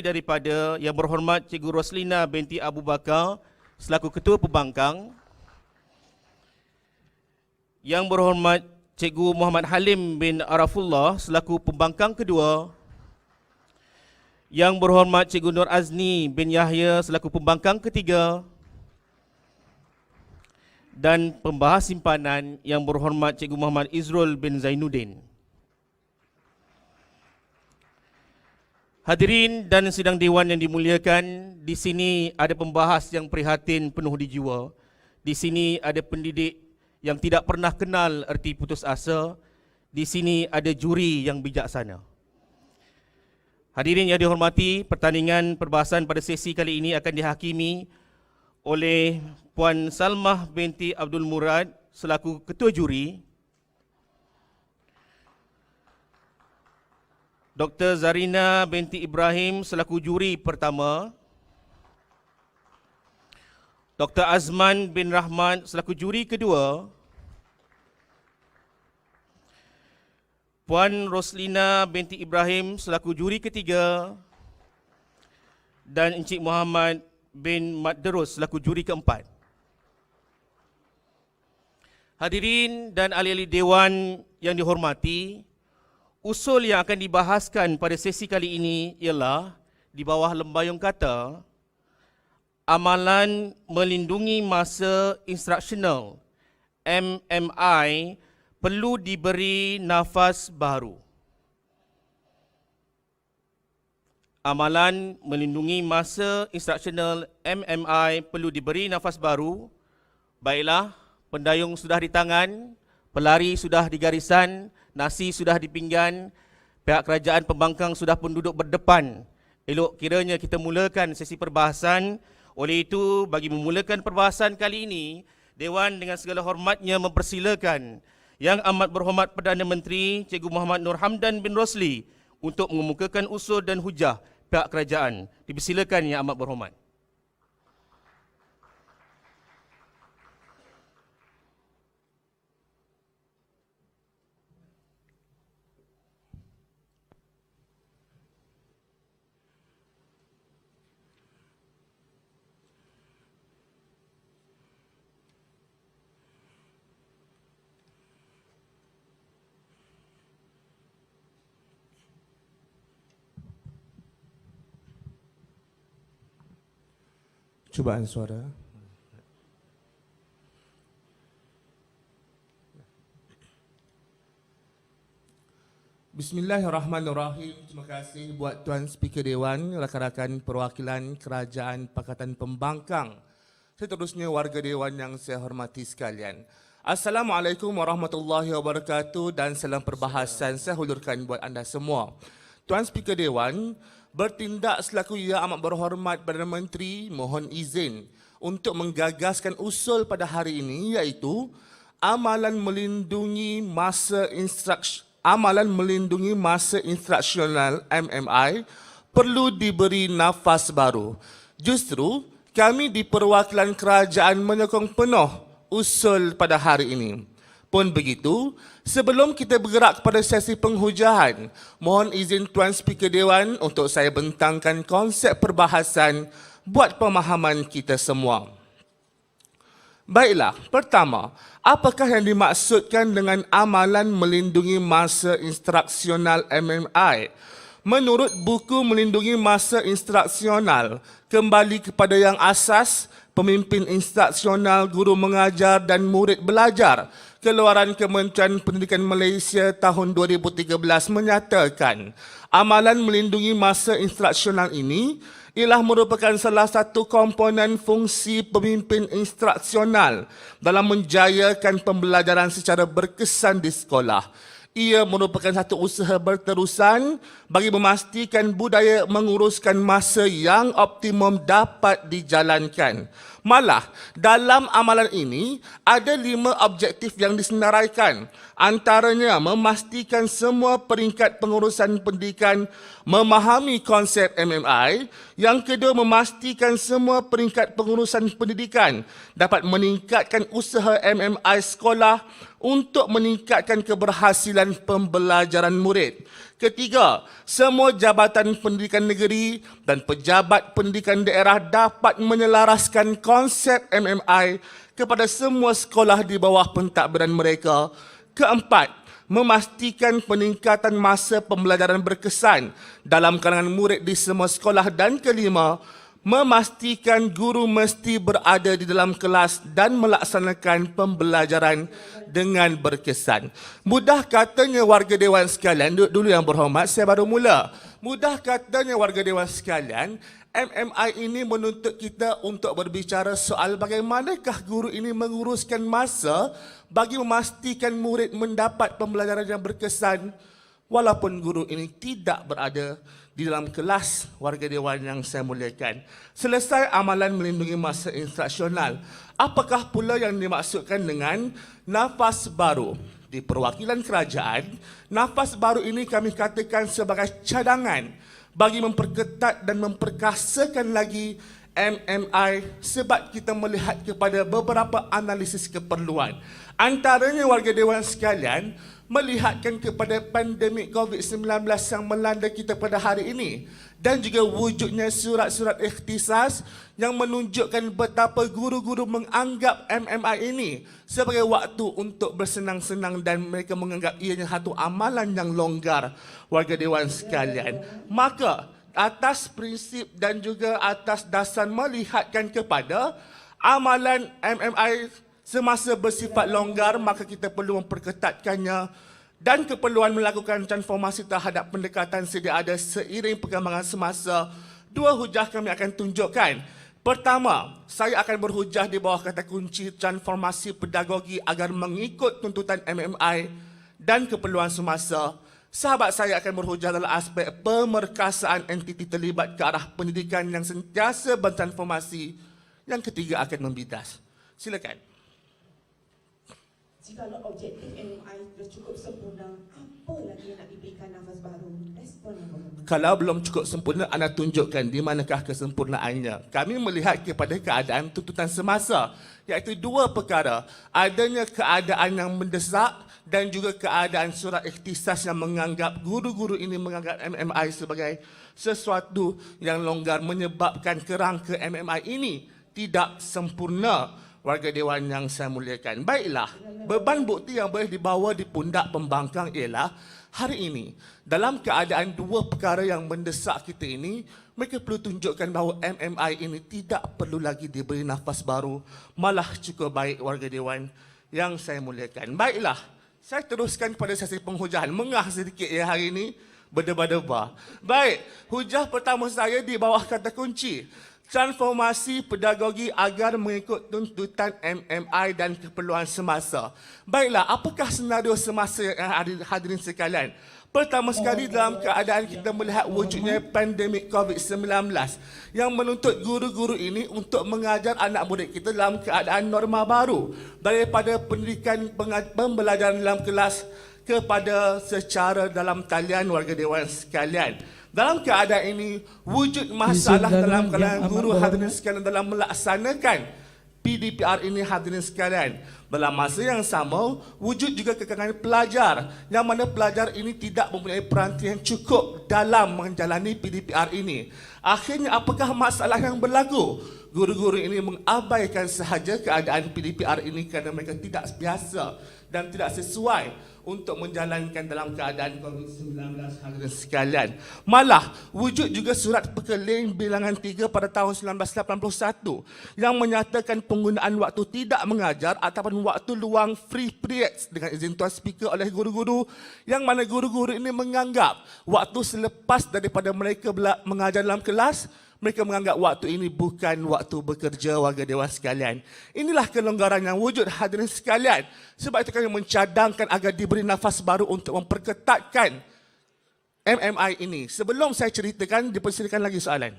daripada Yang Berhormat Cikgu Roslina binti Abu Bakar selaku Ketua Pembangkang, Yang Berhormat Cikgu Muhammad Halim bin Arafullah selaku Pembangkang Kedua, Yang Berhormat Cikgu Nur Azni bin Yahya selaku Pembangkang Ketiga, dan Pembahas Simpanan Yang Berhormat Cikgu Muhammad Izrul bin Zainuddin. Hadirin dan sidang Dewan yang dimuliakan, di sini ada pembahas yang prihatin penuh di jiwa. Di sini ada pendidik yang tidak pernah kenal erti putus asa. Di sini ada juri yang bijaksana. Hadirin yang dihormati, pertandingan perbahasan pada sesi kali ini akan dihakimi oleh Puan Salmah binti Abdul Murad selaku Ketua Juri, Dr. Zarina binti Ibrahim selaku Juri Pertama, Dr. Azman bin Rahman selaku Juri Kedua, Puan Roslina binti Ibrahim selaku Juri Ketiga, dan Encik Muhammad bin Madderus selaku Juri Keempat. Hadirin dan ahli-ahli Dewan yang dihormati, usul yang akan dibahaskan pada sesi kali ini ialah di bawah lembayung kata amalan melindungi masa instruksional MMI perlu diberi nafas baru. Amalan melindungi masa instruksional MMI perlu diberi nafas baru. Baiklah, pendayung sudah di tangan, pelari sudah di garisan, nasi sudah di pinggan, pihak kerajaan pembangkang sudah pun duduk berdepan. Elok kiranya kita mulakan sesi perbahasan. Oleh itu, bagi memulakan perbahasan kali ini, Dewan dengan segala hormatnya mempersilakan Yang Amat Berhormat Perdana Menteri Cikgu Muhammad Nur Hamdan bin Rosli untuk mengemukakan usul dan hujah pihak kerajaan. Dipersilakan Yang Amat Berhormat. Cubaan suara. Bismillahirrahmanirrahim. Terima kasih buat Tuan Speaker Dewan, rakan-rakan perwakilan Kerajaan Pakatan Pembangkang, seterusnya warga Dewan yang saya hormati sekalian. Assalamualaikum warahmatullahi wabarakatuh dan salam perbahasan saya hulurkan buat anda semua. Tuan Speaker Dewan, bertindak selaku Yang Amat Berhormat Perdana Menteri mohon izin untuk menggagaskan usul pada hari ini, iaitu amalan melindungi masa instruksional MMI perlu diberi nafas baru. Justru kami di perwakilan kerajaan menyokong penuh usul pada hari ini. Pun begitu, sebelum kita bergerak kepada sesi penghujahan, mohon izin Tuan Speaker Dewan untuk saya bentangkan konsep perbahasan buat pemahaman kita semua. Baiklah, pertama, apakah yang dimaksudkan dengan amalan melindungi masa instruksional MMI? Menurut buku Melindungi Masa Instruksional, kembali kepada yang asas, pemimpin instruksional, guru mengajar dan murid belajar, keluaran Kementerian Pendidikan Malaysia tahun 2013 menyatakan amalan melindungi masa instruksional ini ialah merupakan salah satu komponen fungsi pemimpin instruksional dalam menjayakan pembelajaran secara berkesan di sekolah. Ia merupakan satu usaha berterusan bagi memastikan budaya menguruskan masa yang optimum dapat dijalankan. Malah, dalam amalan ini, ada 5 objektif yang disenaraikan. Antaranya, memastikan semua peringkat pengurusan pendidikan memahami konsep MMI. Yang kedua, memastikan semua peringkat pengurusan pendidikan dapat meningkatkan usaha MMI sekolah untuk meningkatkan keberhasilan pembelajaran murid. Ketiga, semua jabatan pendidikan negeri dan pejabat pendidikan daerah dapat menyelaraskan konsep MMI kepada semua sekolah di bawah pentadbiran mereka. Keempat, memastikan peningkatan masa pembelajaran berkesan dalam kalangan murid di semua sekolah. Dan kelima, memastikan guru mesti berada di dalam kelas dan melaksanakan pembelajaran dengan berkesan. Mudah katanya warga dewan sekalian, duduk dulu yang berhormat, saya baru mula. Mudah katanya warga dewan sekalian, MMI ini menuntut kita untuk berbicara soal bagaimanakah guru ini menguruskan masa bagi memastikan murid mendapat pembelajaran yang berkesan walaupun guru ini tidak berada di dalam kelas. Warga dewan yang saya muliakan, selesai amalan melindungi masa instruksional, apakah pula yang dimaksudkan dengan nafas baru? Di perwakilan kerajaan, nafas baru ini kami katakan sebagai cadangan bagi memperketat dan memperkasakan lagi MMI sebab kita melihat kepada beberapa analisis keperluan. Antaranya warga dewan sekalian, melihatkan kepada pandemik COVID-19 yang melanda kita pada hari ini dan juga wujudnya surat-surat ikhtisas yang menunjukkan betapa guru-guru menganggap MMI ini sebagai waktu untuk bersenang-senang dan mereka menganggap ianya satu amalan yang longgar. Warga dewan sekalian, maka atas prinsip dan juga atas dasar melihatkan kepada amalan MMI semasa bersifat longgar, maka kita perlu memperketatkannya dan keperluan melakukan transformasi terhadap pendekatan sedia ada seiring perkembangan semasa. Dua hujah kami akan tunjukkan. Pertama, saya akan berhujah di bawah kata kunci transformasi pedagogi agar mengikut tuntutan MMI dan keperluan semasa. Sahabat saya akan berhujah dalam aspek pemerkasaan entiti terlibat ke arah pendidikan yang sentiasa bertransformasi. Yang ketiga akan membidas. Silakan. Jikalau objektif MMI sudah cukup sempurna, apa lagi yang nak diberikan nafas baru? Respon yang berhubungan. Kalau belum cukup sempurna, anda tunjukkan di manakah kesempurnaannya. Kami melihat kepada keadaan tuntutan semasa, iaitu dua perkara. Adanya keadaan yang mendesak dan juga keadaan surat ikhtisas yang menganggap guru-guru ini menganggap MMI sebagai sesuatu yang longgar, menyebabkan kerangka MMI ini tidak sempurna. Warga dewan yang saya muliakan, baiklah, beban bukti yang boleh dibawa di pundak pembangkang ialah hari ini dalam keadaan dua perkara yang mendesak kita ini, mereka perlu tunjukkan bahawa MMI ini tidak perlu lagi diberi nafas baru, malah cukup baik. Warga dewan yang saya muliakan, baiklah, saya teruskan pada sesi penghujahan. Mengah sedikit ya hari ini, berdebar-debar. Baik, hujah pertama saya di bawah kata kunci transformasi pedagogi agar mengikut tuntutan MMI dan keperluan semasa. Baiklah, apakah senario semasa yang hadirin sekalian? Pertama sekali, dalam keadaan kita melihat wujudnya pandemik COVID-19 yang menuntut guru-guru ini untuk mengajar anak murid kita dalam keadaan norma baru, daripada pendidikan pembelajaran dalam kelas kepada secara dalam talian. Warga dewan sekalian, dalam keadaan ini, wujud masalah dalam kalangan guru hadirin sekalian dalam melaksanakan PDPR ini hadirin sekalian. Dalam masa yang sama, wujud juga kekalangan pelajar yang mana pelajar ini tidak mempunyai peranti yang cukup dalam menjalani PDPR ini. Akhirnya, apakah masalah yang berlaku? Guru-guru ini mengabaikan sahaja keadaan PDPR ini kerana mereka tidak biasa dan tidak sesuai untuk menjalankan dalam keadaan COVID-19 hadirin sekalian. Malah, wujud juga surat pekeling bilangan 3 pada tahun 1981 yang menyatakan penggunaan waktu tidak mengajar ataupun waktu luang free periods dengan izin Tuan Speaker oleh guru-guru, yang mana guru-guru ini menganggap waktu selepas daripada mereka mengajar dalam kelas, mereka menganggap waktu ini bukan waktu bekerja. Warga dewan sekalian, inilah kelonggaran yang wujud hadirin sekalian. Sebab itu kami mencadangkan agar diberi nafas baru untuk memperketatkan MMI ini. Sebelum saya ceritakan, dipersilakan lagi soalan.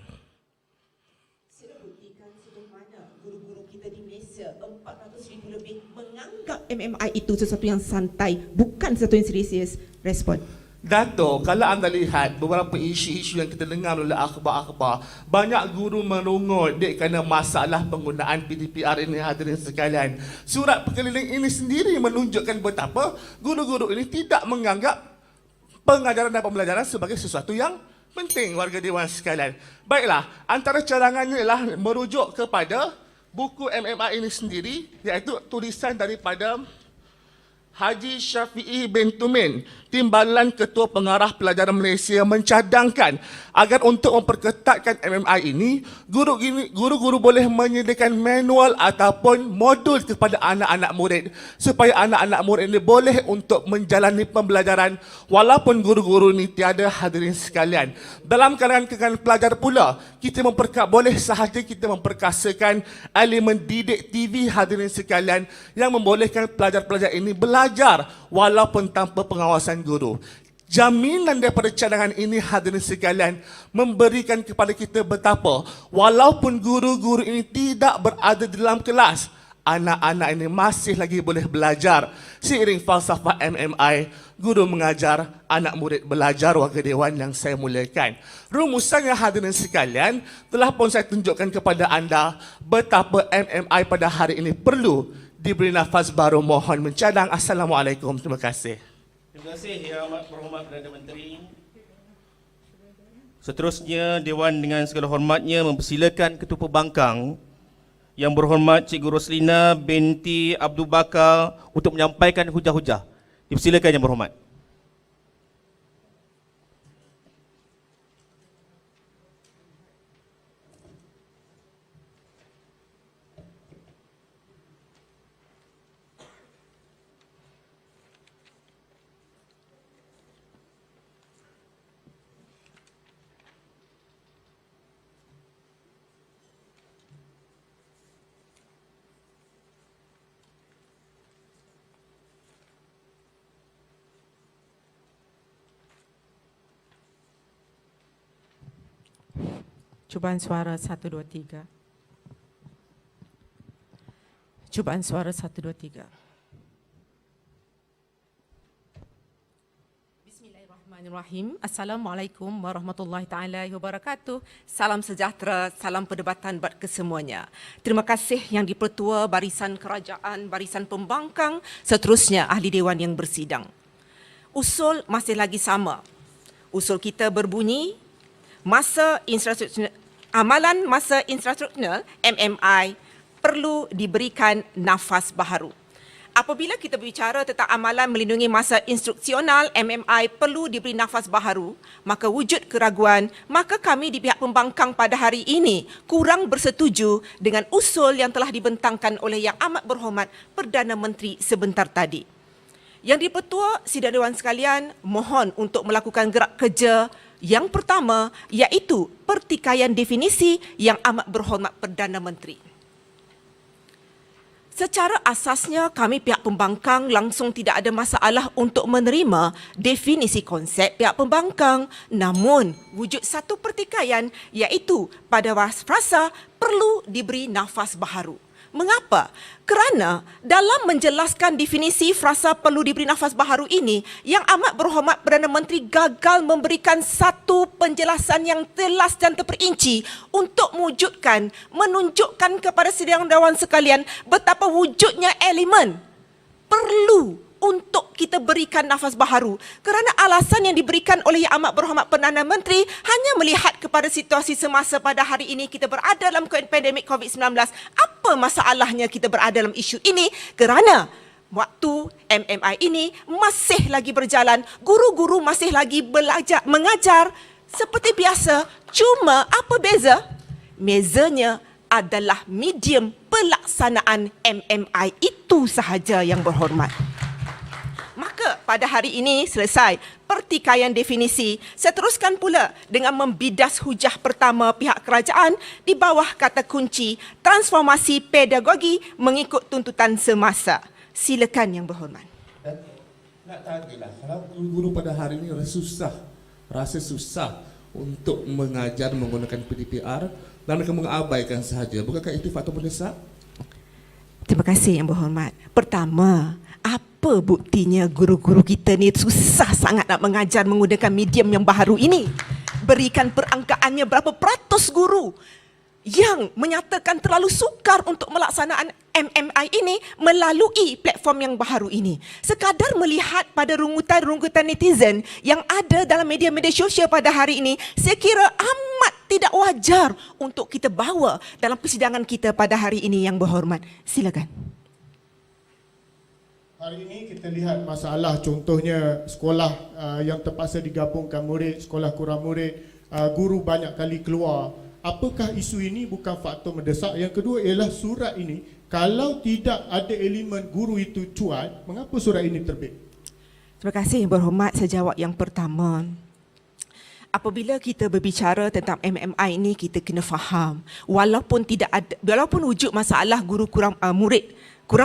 Sila buktikan sejauh mana guru-guru kita di Malaysia 400,000 lebih menganggap MMI itu sesuatu yang santai, bukan sesuatu yang serius. Respon. Dato', kalau anda lihat beberapa isu-isu yang kita dengar oleh akhbar-akhbar, banyak guru merungut kerana masalah penggunaan PDPR ini hadirin sekalian. Surat perkeliling ini sendiri menunjukkan betapa guru-guru ini tidak menganggap pengajaran dan pembelajaran sebagai sesuatu yang penting, warga Dewan sekalian. Baiklah, antara cadangannya ialah merujuk kepada buku MMI ini sendiri, iaitu tulisan daripada Haji Syafi'i bin Tumin, Timbalan Ketua Pengarah Pelajaran Malaysia, mencadangkan agar untuk memperketatkan MMI ini, guru-guru boleh menyediakan manual ataupun modul kepada anak-anak murid supaya anak-anak murid ini boleh untuk menjalani pembelajaran walaupun guru-guru ini tiada, hadirin sekalian. Dalam kalangan pelajar pula, kita boleh sahaja kita memperkasakan elemen didik TV, hadirin sekalian, yang membolehkan pelajar-pelajar ini belajar walaupun tanpa pengawasan guru. Jaminan daripada cadangan ini, hadirin sekalian, memberikan kepada kita betapa walaupun guru-guru ini tidak berada dalam kelas, anak-anak ini masih lagi boleh belajar. Seiring falsafah MMI, guru mengajar, anak murid belajar, warga Dewan yang saya muliakan. Rumusannya, hadirin sekalian, telah pun saya tunjukkan kepada anda betapa MMI pada hari ini perlu diberi nafas baru. Mohon mencadang. Assalamualaikum. Terima kasih. Terima kasih Yang Amat Berhormat Perdana Menteri. Seterusnya, Dewan dengan segala hormatnya mempersilakan Ketua Pembangkang Yang Berhormat Cikgu Roslina binti Abdul Bakar untuk menyampaikan hujah-hujah. Dipersilakan Yang Berhormat. Cubaan suara 1, 2, 3. Cubaan suara 1, 2, 3. Bismillahirrahmanirrahim. Assalamualaikum warahmatullahi taala wabarakatuh. Salam sejahtera, salam perdebatan buat kesemuanya. Terima kasih Yang di-Pertua, Barisan Kerajaan, Barisan Pembangkang, seterusnya ahli dewan yang bersidang. Usul masih lagi sama. Usul kita berbunyi, amalan masa instruksional MMI perlu diberikan nafas baharu. Apabila kita berbicara tentang amalan melindungi masa instruksional MMI perlu diberi nafas baharu, maka wujud keraguan, maka kami di pihak pembangkang pada hari ini kurang bersetuju dengan usul yang telah dibentangkan oleh Yang Amat Berhormat Perdana Menteri sebentar tadi. Yang di-Pertua, sidang dewan sekalian, mohon untuk melakukan gerak kerja yang pertama, iaitu pertikaian definisi Yang Amat Berhormat Perdana Menteri. Secara asasnya, kami pihak pembangkang langsung tidak ada masalah untuk menerima definisi konsep pihak pembangkang. Namun, wujud satu pertikaian iaitu pada frasa perlu diberi nafas baharu. Mengapa? Kerana dalam menjelaskan definisi frasa perlu diberi nafas baharu ini, Yang Amat Berhormat Perdana Menteri gagal memberikan satu penjelasan yang jelas dan terperinci untuk menunjukkan kepada sidang dewan sekalian betapa wujudnya elemen perlu untuk kita berikan nafas baharu. Kerana alasan yang diberikan oleh Yang Amat Berhormat Perdana Menteri hanya melihat kepada situasi semasa pada hari ini kita berada dalam pandemik COVID-19. Apa masalahnya kita berada dalam isu ini? Kerana waktu MMI ini masih lagi berjalan, guru-guru masih lagi belajar, mengajar seperti biasa. Cuma apa beza? Bezanya adalah medium pelaksanaan MMI itu sahaja, Yang Berhormat. Maka pada hari ini selesai pertikaian definisi. Saya teruskan pula dengan membidas hujah pertama pihak kerajaan di bawah kata kunci transformasi pedagogi mengikut tuntutan semasa. Silakan Yang Berhormat. Nak tanyalah, kalau guru-guru pada hari ini rasa susah untuk mengajar menggunakan PDPR dan mereka mengabaikan sahaja. Bukankah itu faktor mendesak? Terima kasih Yang Berhormat. Pertama, apa buktinya guru-guru kita ni susah sangat nak mengajar menggunakan medium yang baharu ini? Berikan perangkaannya berapa peratus guru yang menyatakan terlalu sukar untuk melaksanaan MMI ini melalui platform yang baru ini. Sekadar melihat pada rungutan-rungutan netizen yang ada dalam media-media sosial pada hari ini, saya kira amat tidak wajar untuk kita bawa dalam persidangan kita pada hari ini yang berhormat. Silakan. Hari ini kita lihat masalah contohnya sekolah yang terpaksa digabungkan murid, sekolah kurang murid, guru banyak kali keluar. Apakah isu ini bukan faktor mendesak? Yang kedua ialah surat ini, kalau tidak ada elemen guru itu cuat, mengapa surat ini terbit? Terima kasih yang berhormat. Saya jawab yang pertama. Apabila kita berbicara tentang MMI ini, kita kena faham walaupun wujud masalah guru kurang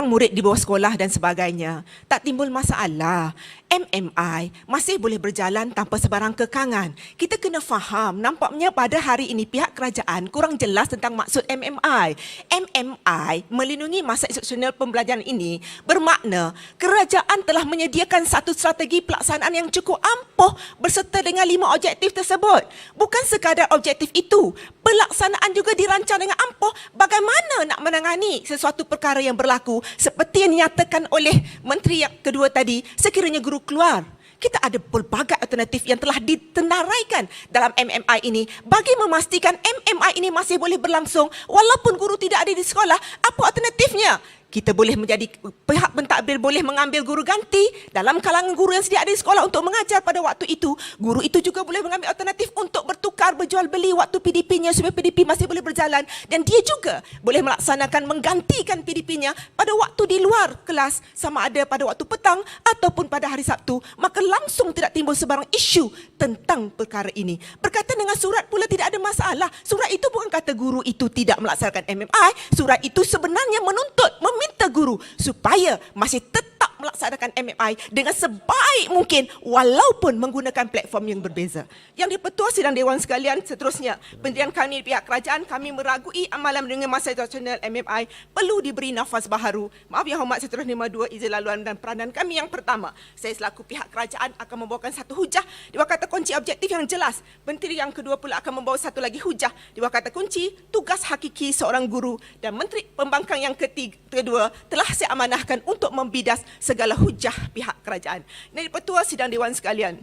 murid di bawah sekolah dan sebagainya, tak timbul masalah. MMI masih boleh berjalan tanpa sebarang kekangan. Kita kena faham, nampaknya pada hari ini pihak kerajaan kurang jelas tentang maksud MMI. MMI melindungi masa institusional pembelajaran ini bermakna kerajaan telah menyediakan satu strategi pelaksanaan yang cukup ampuh berserta dengan 5 objektif tersebut. Bukan sekadar objektif itu, pelaksanaan juga dirancang dengan ampuh bagaimana nak menangani sesuatu perkara yang berlaku seperti yang dinyatakan oleh Menteri yang kedua tadi, sekiranya guru keluar. Kita ada pelbagai alternatif yang telah ditenaraikan dalam MMI ini bagi memastikan MMI ini masih boleh berlangsung walaupun guru tidak ada di sekolah. Apa alternatifnya? Kita boleh menjadi pihak pentadbir boleh mengambil guru ganti dalam kalangan guru yang sedia ada di sekolah untuk mengajar pada waktu itu. Guru itu juga boleh mengambil alternatif untuk bertukar berjual beli waktu PDP-nya supaya PDP masih boleh berjalan, dan dia juga boleh melaksanakan menggantikan PDP-nya pada waktu di luar kelas sama ada pada waktu petang ataupun pada hari Sabtu. Maka langsung tidak timbul sebarang isu tentang perkara ini. Berkaitan dengan surat pula tidak ada masalah. Surat itu bukan kata guru itu tidak melaksanakan MMI. Surat itu sebenarnya meminta guru supaya masih tetap melaksanakan MMI dengan sebaik mungkin walaupun menggunakan platform yang berbeza. Yang di-Pertua Sidang Dewan sekalian, seterusnya, pendirian kami pihak kerajaan, kami meragui amalan dengan masa situasional MMI perlu diberi nafas baharu. Maaf yang hormat, saya terus menerima 2 izin laluan dan peranan kami. Yang pertama, saya selaku pihak kerajaan akan membawakan satu hujah di bawah kata kunci objektif yang jelas. Menteri yang kedua pula akan membawa satu lagi hujah di bawah kata kunci tugas hakiki seorang guru, dan Menteri Pembangkang yang kedua telah saya amanahkan untuk membidas segala hujah pihak kerajaan. Dari Pertua Sidang Dewan sekalian,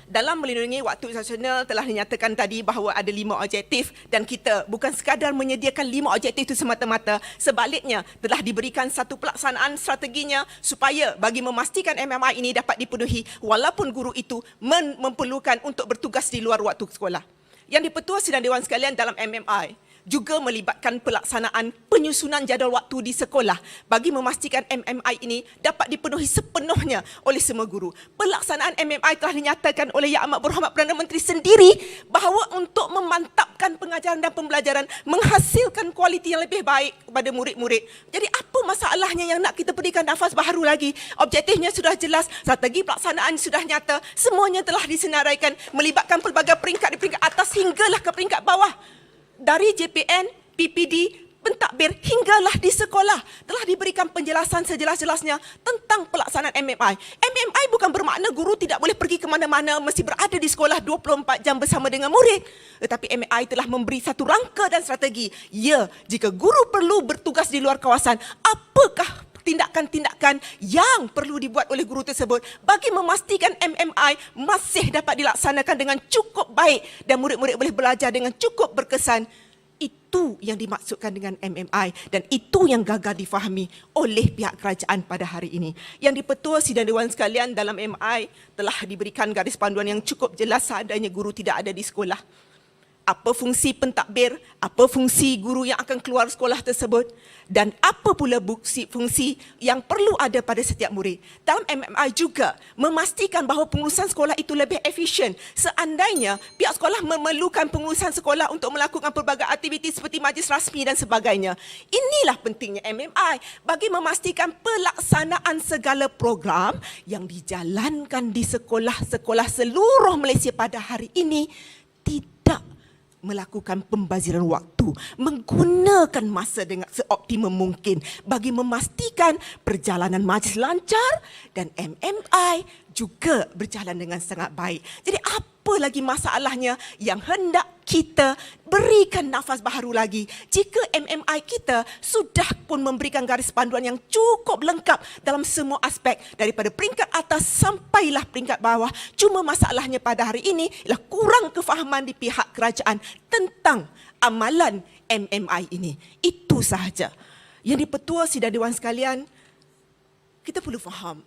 dalam melindungi waktu institusional telah dinyatakan tadi bahawa ada 5 objektif, dan kita bukan sekadar menyediakan 5 objektif itu semata-mata, sebaliknya telah diberikan satu pelaksanaan strateginya supaya bagi memastikan MMI ini dapat dipenuhi walaupun guru itu memerlukan untuk bertugas di luar waktu sekolah. Yang di-Pertua Sidang Dewan sekalian, dalam MMI juga melibatkan pelaksanaan penyusunan jadual waktu di sekolah bagi memastikan MMI ini dapat dipenuhi sepenuhnya oleh semua guru. Pelaksanaan MMI telah dinyatakan oleh Yang Amat Berhormat Perdana Menteri sendiri bahawa untuk memantapkan pengajaran dan pembelajaran menghasilkan kualiti yang lebih baik kepada murid-murid. Jadi apa masalahnya yang nak kita berikan nafas baharu lagi? Objektifnya sudah jelas, strategi pelaksanaan sudah nyata, semuanya telah disenaraikan melibatkan pelbagai peringkat di peringkat atas hinggalah ke peringkat bawah. Dari JPN, PPD, pentadbir hinggalah di sekolah telah diberikan penjelasan sejelas-jelasnya tentang pelaksanaan MMI. MMI bukan bermakna guru tidak boleh pergi ke mana-mana, mesti berada di sekolah 24 jam bersama dengan murid. Tetapi MMI telah memberi satu rangka dan strategi. Ya, jika guru perlu bertugas di luar kawasan, apakah tindakan-tindakan yang perlu dibuat oleh guru tersebut bagi memastikan MMI masih dapat dilaksanakan dengan cukup baik dan murid-murid boleh belajar dengan cukup berkesan. Itu yang dimaksudkan dengan MMI, dan itu yang gagal difahami oleh pihak kerajaan pada hari ini. Yang di-Pertua Sidang Dewan sekalian, dalam MMI telah diberikan garis panduan yang cukup jelas seandainya guru tidak ada di sekolah. Apa fungsi pentadbir, apa fungsi guru yang akan keluar sekolah tersebut, dan apa pula fungsi yang perlu ada pada setiap murid. Dalam MMI juga memastikan bahawa pengurusan sekolah itu lebih efisien. Seandainya pihak sekolah memerlukan pengurusan sekolah untuk melakukan pelbagai aktiviti seperti majlis rasmi dan sebagainya. Inilah pentingnya MMI bagi memastikan pelaksanaan segala program yang dijalankan di sekolah-sekolah seluruh Malaysia pada hari ini tidak melakukan pembaziran waktu, menggunakan masa dengan seoptimum mungkin bagi memastikan perjalanan majlis lancar dan MMI juga berjalan dengan sangat baik. Jadi apa apa lagi masalahnya yang hendak kita berikan nafas baharu lagi jika MMI kita sudah pun memberikan garis panduan yang cukup lengkap dalam semua aspek daripada peringkat atas sampailah peringkat bawah. Cuma masalahnya pada hari ini ialah kurang kefahaman di pihak kerajaan tentang amalan MMI ini. Itu sahaja. Yang di-Petua Sidang Dewan sekalian, kita perlu faham.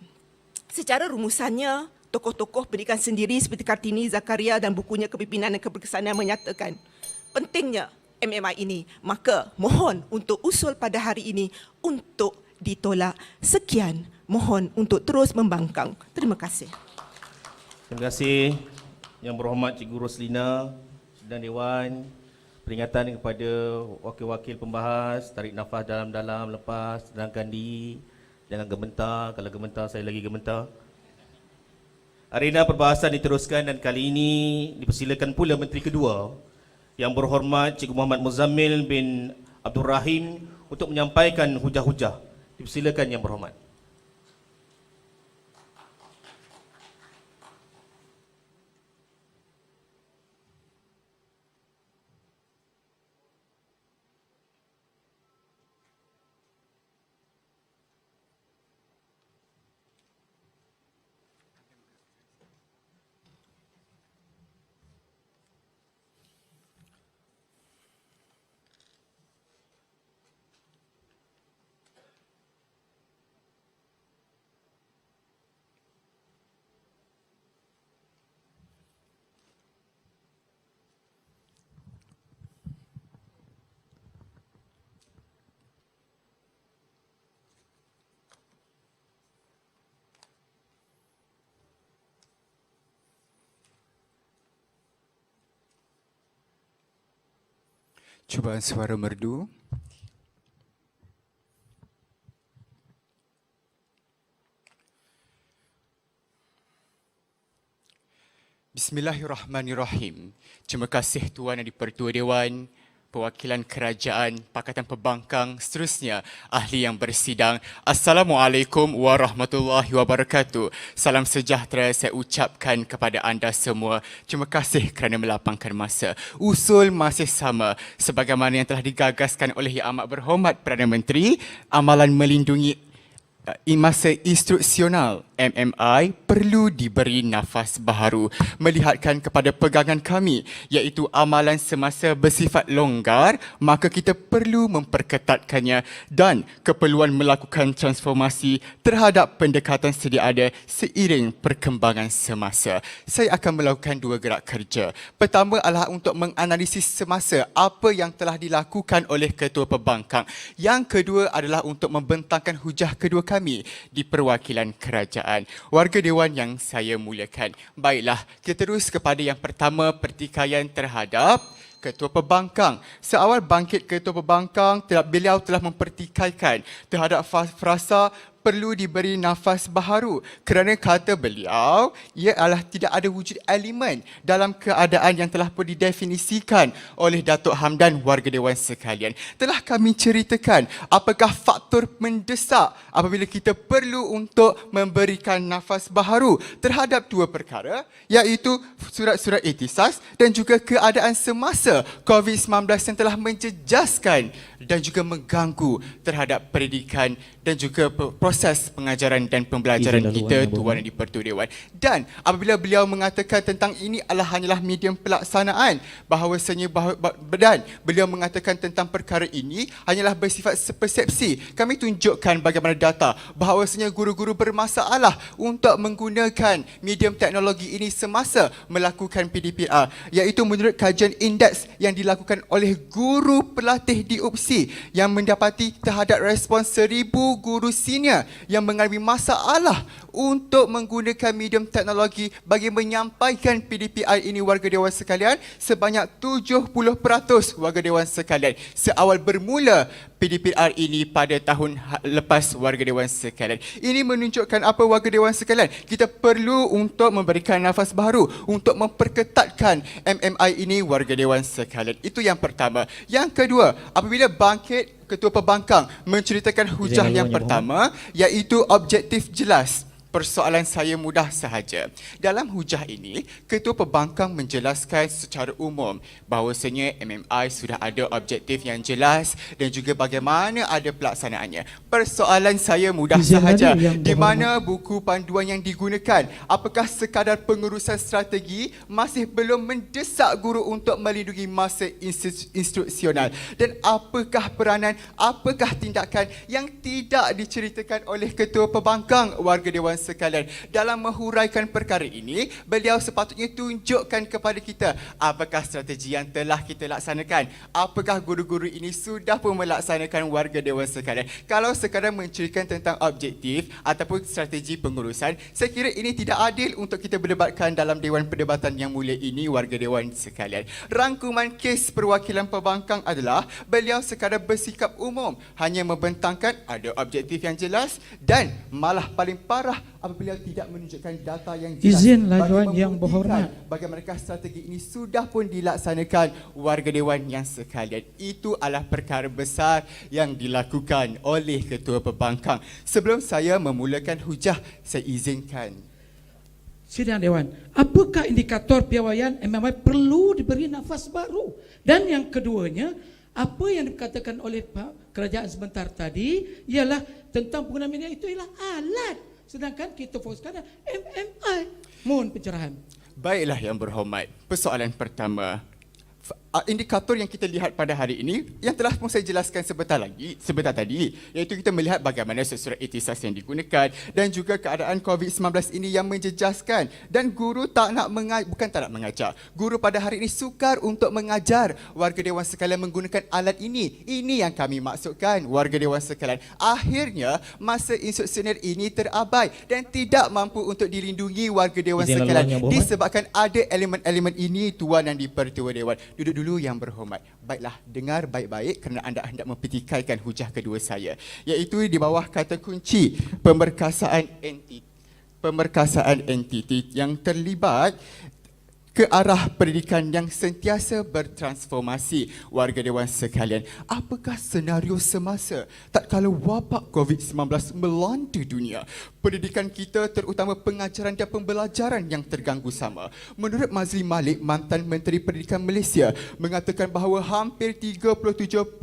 Secara rumusannya, tokoh-tokoh pendidikan sendiri seperti Kartini, Zakaria dan bukunya Kepimpinan dan Keberkesanan menyatakan pentingnya MMI ini. Maka mohon untuk usul pada hari ini untuk ditolak. Sekian, mohon untuk terus membangkang. Terima kasih. Terima kasih Yang Berhormat Cikgu Roslina, Sidang Dewan. Peringatan kepada wakil-wakil pembahas, tarik nafas dalam-dalam, lepas, tenangkan diri. Jangan gementar, kalau gementar saya lagi gementar. Arena perbahasan diteruskan dan kali ini dipersilakan pula Menteri Kedua Yang Berhormat Cikgu Muhammad Muzammil bin Abdul Rahim untuk menyampaikan hujah-hujah. Dipersilakan Yang Berhormat. Cubaan suara merdu. Bismillahirrahmanirrahim. Terima kasih Tuan Yang di-Pertua Dewan, perwakilan kerajaan, Pakatan Pembangkang, seterusnya ahli yang bersidang. Assalamualaikum warahmatullahi wabarakatuh. Salam sejahtera saya ucapkan kepada anda semua. Terima kasih kerana melapangkan masa. Usul masih sama sebagaimana yang telah digagaskan oleh Yang Amat Berhormat Perdana Menteri, amalan melindungi masa instruksional MMI perlu diberi nafas baharu melihatkan kepada pegangan kami iaitu amalan semasa bersifat longgar, maka kita perlu memperketatkannya dan keperluan melakukan transformasi terhadap pendekatan sedia ada seiring perkembangan semasa. Saya akan melakukan dua gerak kerja. Pertama adalah untuk menganalisis semasa apa yang telah dilakukan oleh Ketua Pembangkang. Yang kedua adalah untuk membentangkan hujah kedua kami di perwakilan kerajaan. Warga Dewan yang saya muliakan. Baiklah, kita terus kepada yang pertama, pertikaian terhadap Ketua Pembangkang. Seawal bangkit Ketua Pembangkang, beliau telah mempertikaikan terhadap frasa perlu diberi nafas baharu kerana kata beliau ia adalah tidak ada wujud elemen dalam keadaan yang telah pun didefinisikan oleh Datuk Hamdan. Warga Dewan sekalian, telah kami ceritakan apakah faktor mendesak apabila kita perlu untuk memberikan nafas baharu terhadap dua perkara iaitu surat-surat ihtisas dan juga keadaan semasa COVID-19 yang telah menjejaskan dan juga mengganggu terhadap pendidikan dan juga proses pengajaran dan pembelajaran kita, Tuan Yang di-Pertua Dewan. Dan apabila beliau mengatakan tentang ini adalah hanyalah medium pelaksanaan, bahawasanya dan beliau mengatakan tentang perkara ini hanyalah bersifat persepsi. Kami tunjukkan bagaimana data bahawasanya guru-guru bermasalah untuk menggunakan medium teknologi ini semasa melakukan PDPR, iaitu menurut kajian indeks yang dilakukan oleh guru pelatih di UPSI yang mendapati terhadap respons 1,000 guru senior yang mengalami masalah untuk menggunakan medium teknologi bagi menyampaikan PDPI ini, warga Dewan sekalian, sebanyak 70% warga Dewan sekalian. Seawal bermula PDPR ini pada tahun lepas, warga Dewan sekalian. Ini menunjukkan apa, warga Dewan sekalian? Kita perlu untuk memberikan nafas baru untuk memperketatkan MMI ini, warga Dewan sekalian. Itu yang pertama. Yang kedua, apabila bangkit Ketua Pembangkang menceritakan hujah yang pertama iaitu objektif jelas. Persoalan saya mudah sahaja. Dalam hujah ini, Ketua Pembangkang menjelaskan secara umum bahawasanya MMI sudah ada objektif yang jelas dan juga bagaimana ada pelaksanaannya. Persoalan saya mudah Izin sahaja. lagi yang Di mana buku panduan yang digunakan? Apakah sekadar pengurusan strategi masih belum mendesak guru untuk melindungi masa instruksional? Dan apakah peranan, apakah tindakan yang tidak diceritakan oleh Ketua Pembangkang warga Dewan sekalian? Dalam menghuraikan perkara ini, beliau sepatutnya tunjukkan kepada kita apakah strategi yang telah kita laksanakan. Apakah guru-guru ini sudah pun melaksanakan warga Dewan sekalian? Kalau sekadar menceritakan tentang objektif ataupun strategi pengurusan, saya kira ini tidak adil untuk kita berdebatkan dalam Dewan Perdebatan yang mulia ini warga Dewan sekalian. Rangkuman kes perwakilan pembangkang adalah beliau sekadar bersikap umum, hanya membentangkan ada objektif yang jelas dan malah paling parah apabila tidak menunjukkan data yang jelas. Izinlah bagi Dewan yang membuktikan berhormat. bagaimana strategi ini sudah pun dilaksanakan warga Dewan yang sekalian. Itu adalah perkara besar yang dilakukan oleh Ketua Pembangkang. Sebelum saya memulakan hujah, saya izinkan. Sidang Dewan, apakah indikator piawaian MMI perlu diberi nafas baru? Dan yang keduanya, apa yang dikatakan oleh kerajaan sebentar tadi ialah tentang penggunaan media itu ialah alat. Sedangkan kita fokuskan MMI. Mohon pencerahan. Baiklah yang berhormat. Persoalan pertama, indikator yang kita lihat pada hari ini yang telah pun saya jelaskan sebentar tadi, iaitu kita melihat bagaimana sesurat ikhtisas yang digunakan dan juga keadaan COVID-19 ini yang menjejaskan, dan guru tak nak mengajar. Guru pada hari ini sukar untuk mengajar warga Dewan sekalian menggunakan alat ini. Ini yang kami maksudkan warga Dewan sekalian. Akhirnya masa instruksional ini terabai dan tidak mampu untuk dilindungi warga Dewan Izin sekalian laluan yang berhormat. disebabkan ada elemen-elemen ini Tuan dan di-Pertua Dewan. Duduk dulu yang berhormat. Baiklah, dengar baik-baik kerana anda hendak mempetikaikan hujah kedua saya, iaitu di bawah kata kunci pemerkasaan entiti yang terlibat ke arah pendidikan yang sentiasa bertransformasi warga Dewan sekalian. Apakah senario semasa tatkala wabak COVID-19 melanda dunia? Pendidikan kita terutama pengajaran dan pembelajaran yang terganggu sama. Menurut Mazli Malik, mantan Menteri Pendidikan Malaysia, mengatakan bahawa hampir 37%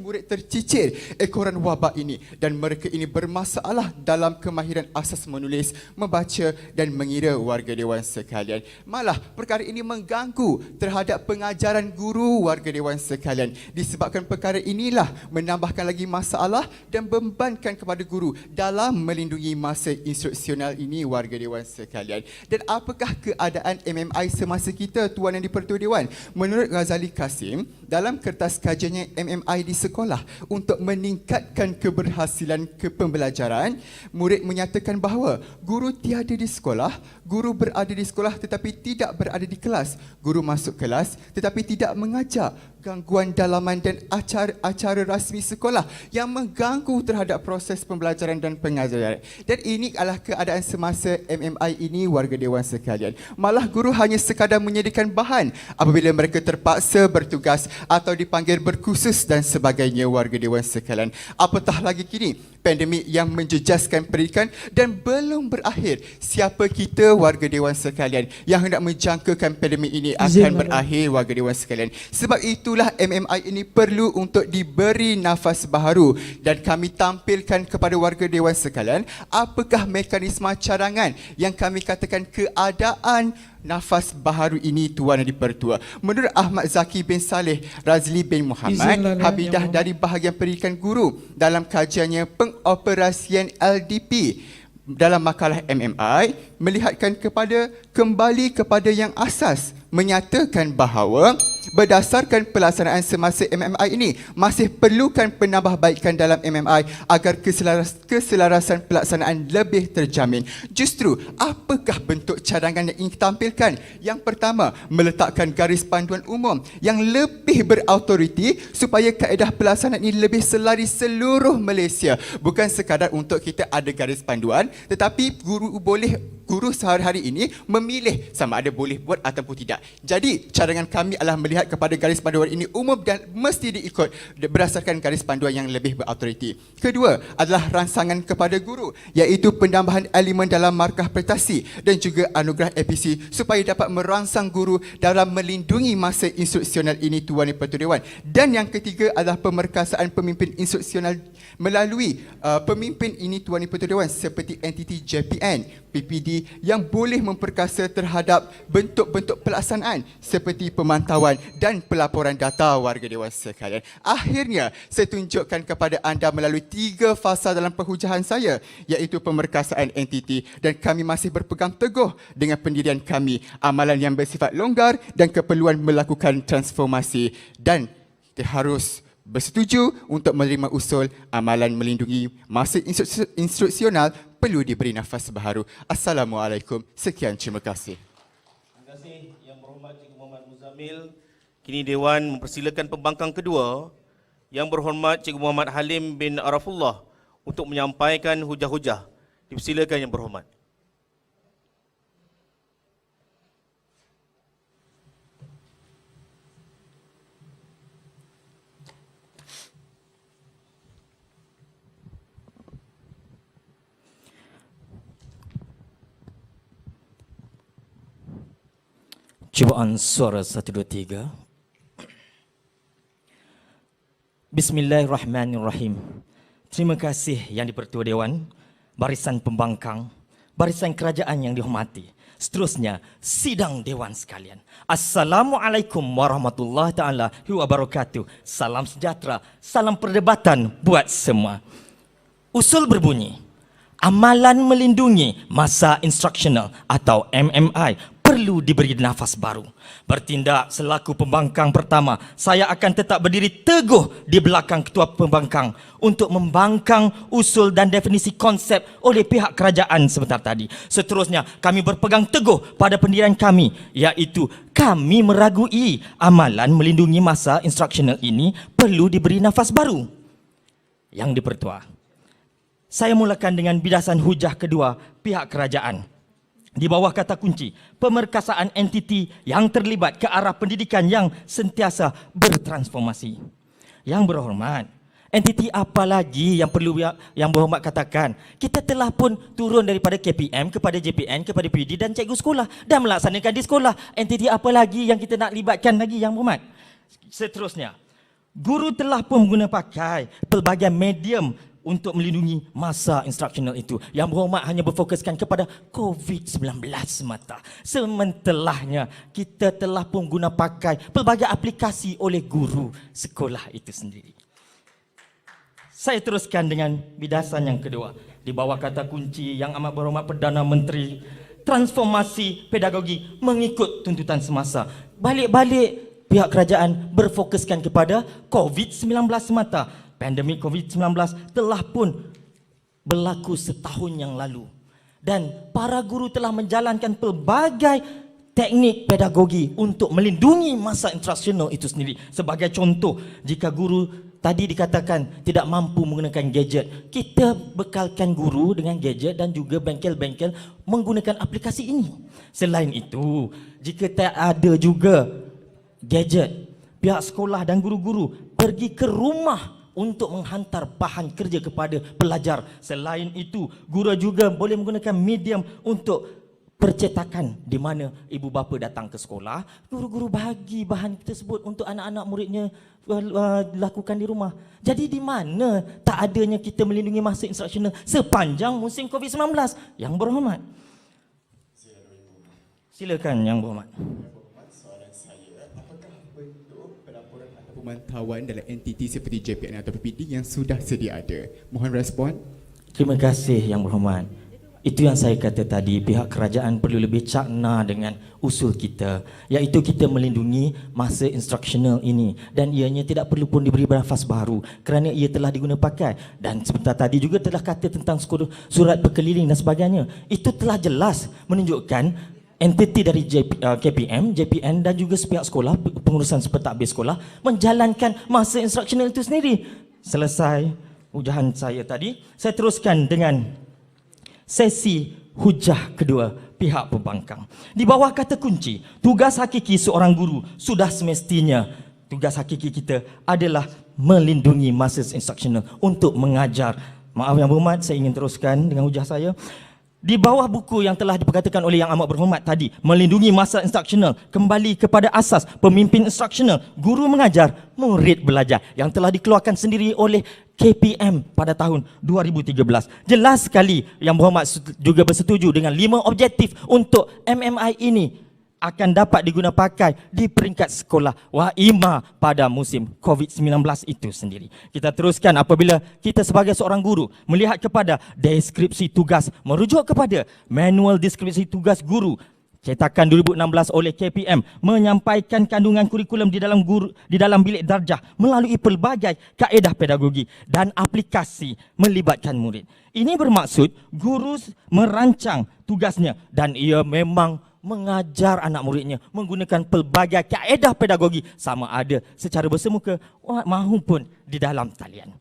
murid tercicir ekoran wabak ini dan mereka ini bermasalah dalam kemahiran asas menulis, membaca dan mengira warga Dewan sekalian. Malah perkara ini mengganggu terhadap pengajaran guru warga Dewan sekalian. Disebabkan perkara inilah menambahkan lagi masalah dan bebankan kepada guru dalam melindungi masa instruksional ini warga Dewan sekalian. Dan apakah keadaan MMI semasa kita Tuan yang di-Pertua Dewan? Menurut Ghazali Kasim, dalam kertas kajiannya MMI di sekolah untuk meningkatkan keberhasilan kepembelajaran, murid menyatakan bahawa guru tiada di sekolah, guru berada di sekolah tetapi tidak berada di kelas, guru masuk kelas tetapi tidak mengajar, gangguan dalaman dan acara-acara rasmi sekolah yang mengganggu terhadap proses pembelajaran dan pengajaran. Dan ini adalah keadaan semasa MMI ini warga Dewan sekalian. Malah guru hanya sekadar menyediakan bahan apabila mereka terpaksa bertugas atau dipanggil berkursus dan sebagainya warga Dewan sekalian. Apatah lagi kini pandemik yang menjejaskan pendidikan dan belum berakhir. Siapa kita warga Dewan sekalian yang hendak menjangkakan pandemik ini akan berakhir warga Dewan sekalian? Sebab itulah MMI ini perlu untuk diberi nafas baharu dan kami tampilkan kepada warga Dewan sekalian apakah mekanisme cadangan yang kami katakan keadaan nafas baharu ini Tuan yang di-Pertua. Menurut Ahmad Zaki bin Saleh, Razli bin Muhammad, Habidah dari bahagian pendidikan guru dalam kajiannya pengoperasian LDP dalam makalah MMI melihatkan kembali kepada yang asas, menyatakan bahawa berdasarkan pelaksanaan semasa MMI ini masih perlukan penambahbaikan dalam MMI agar keselarasan pelaksanaan lebih terjamin. Justru apakah bentuk cadangan yang ingin ditampilkan? Yang pertama, meletakkan garis panduan umum yang lebih berautoriti supaya kaedah pelaksanaan ini lebih selari seluruh Malaysia. Bukan sekadar untuk kita ada garis panduan, tetapi guru guru sehari-hari ini memilih sama ada boleh buat ataupun tidak. Jadi cadangan kami adalah melihat kepada garis panduan ini umum dan mesti diikut berdasarkan garis panduan yang lebih berautoriti. Kedua adalah rangsangan kepada guru, iaitu penambahan elemen dalam markah prestasi dan juga anugerah APC supaya dapat merangsang guru dalam melindungi masa instruksional ini Tuan Yang Bertuan Dewan. Dan yang ketiga adalah pemerkasaan pemimpin instruksional melalui pemimpin ini Tuan Yang Bertuan Dewan seperti entiti JPN, PPD yang boleh memperkasa terhadap bentuk-bentuk pelaksanaan seperti pemantauan dan pelaporan data warga dewan sekalian. Akhirnya, saya tunjukkan kepada anda melalui 3 fasa dalam perhujahan saya, iaitu pemerkasaan entiti, dan kami masih berpegang teguh dengan pendirian kami, amalan yang bersifat longgar dan keperluan melakukan transformasi, dan kita harus bersetuju untuk menerima usul amalan melindungi masa instruksional perlu diberi nafas baharu. Assalamualaikum. Sekian, terima kasih. Terima kasih Yang Berhormat Cikgu Muhammad Muzamil. Kini Dewan mempersilakan pembangkang kedua, Yang Berhormat Cikgu Muhammad Halim bin Arafullah untuk menyampaikan hujah-hujah. Dipersilakan Yang Berhormat. Cubaan suara 1, 2, 3. Bismillahirrahmanirrahim. Terima kasih Yang di-Pertua Dewan, barisan pembangkang, barisan kerajaan yang dihormati. Seterusnya, sidang dewan sekalian. Assalamualaikum warahmatullahi taala wabarakatuh. Salam sejahtera, salam perdebatan buat semua. Usul berbunyi, amalan melindungi masa instruksional atau MMI perlu diberi nafas baru. Bertindak selaku pembangkang pertama, saya akan tetap berdiri teguh di belakang ketua pembangkang untuk membangkang usul dan definisi konsep oleh pihak kerajaan sebentar tadi. Seterusnya, kami berpegang teguh pada pendirian kami, iaitu kami meragui amalan melindungi masa instruksional ini perlu diberi nafas baru. Yang di-Pertua, saya mulakan dengan bidasan hujah kedua pihak kerajaan. Di bawah kata kunci, pemerkasaan entiti yang terlibat ke arah pendidikan yang sentiasa bertransformasi. Yang berhormat, entiti apa lagi yang perlu Yang Berhormat katakan? Kita telah pun turun daripada KPM kepada JPN, kepada PD dan cikgu sekolah dan melaksanakan di sekolah. Entiti apa lagi yang kita nak libatkan lagi, Yang Berhormat? Seterusnya, guru telah pun menggunakan pakai pelbagai medium untuk melindungi masa instruksional itu. Yang Berhormat hanya berfokuskan kepada COVID-19 semata. Sementelahnya, kita telah pun guna pakai pelbagai aplikasi oleh guru sekolah itu sendiri. Saya teruskan dengan bidasan yang kedua. Di bawah kata kunci Yang Amat Berhormat Perdana Menteri, transformasi pedagogi mengikut tuntutan semasa. Balik-balik pihak kerajaan berfokuskan kepada COVID-19 semata. Pandemik COVID-19 telah pun berlaku setahun yang lalu. Dan para guru telah menjalankan pelbagai teknik pedagogi untuk melindungi masa instruksional itu sendiri. Sebagai contoh, jika guru tadi dikatakan tidak mampu menggunakan gadget, kita bekalkan guru dengan gadget dan juga bengkel-bengkel menggunakan aplikasi ini. Selain itu, jika tak ada juga gadget, pihak sekolah dan guru-guru pergi ke rumah untuk menghantar bahan kerja kepada pelajar. Selain itu, guru juga boleh menggunakan medium untuk percetakan, di mana ibu bapa datang ke sekolah, guru-guru bahagi bahan tersebut untuk anak-anak muridnya lakukan di rumah. Jadi di mana tak adanya kita melindungi masa instruksional sepanjang musim COVID-19? Yang Berhormat, silakan Yang Berhormat. Pemantauan dalam entiti seperti JPN atau PPD yang sudah sedia ada. Mohon respon. Terima kasih Yang Berhormat. Itu yang saya kata tadi, pihak kerajaan perlu lebih cakna dengan usul kita, iaitu kita melindungi masa instruksional ini dan ianya tidak perlu pun diberi nafas baru kerana ia telah diguna pakai. Dan sebentar tadi juga telah kata tentang surat berkeliling dan sebagainya. Itu telah jelas menunjukkan entiti dari KPM, JPN dan juga pihak sekolah, pengurusan sepentadbir sekolah menjalankan masa instruksional itu sendiri. Selesai ujahan saya tadi, saya teruskan dengan sesi hujah kedua pihak pembangkang. Di bawah kata kunci, tugas hakiki seorang guru sudah semestinya tugas hakiki kita adalah melindungi masa instruksional untuk mengajar. Maaf yang berhormat, saya ingin teruskan dengan hujah saya. Di bawah buku yang telah diperkatakan oleh Yang Amat Berhormat tadi, melindungi masa instruksional, kembali kepada asas pemimpin instruksional, guru mengajar, murid belajar yang telah dikeluarkan sendiri oleh KPM pada tahun 2013. Jelas sekali Yang Berhormat juga bersetuju dengan 5 objektif untuk MMI ini akan dapat diguna pakai di peringkat sekolah WAIMA pada musim COVID-19 itu sendiri. Kita teruskan apabila kita sebagai seorang guru melihat kepada deskripsi tugas, merujuk kepada manual deskripsi tugas guru cetakan 2016 oleh KPM menyampaikan kandungan kurikulum di dalam bilik darjah melalui pelbagai kaedah pedagogi dan aplikasi melibatkan murid. Ini bermaksud guru merancang tugasnya dan ia memang mengajar anak muridnya menggunakan pelbagai kaedah pedagogi sama ada secara bersemuka maupun di dalam talian.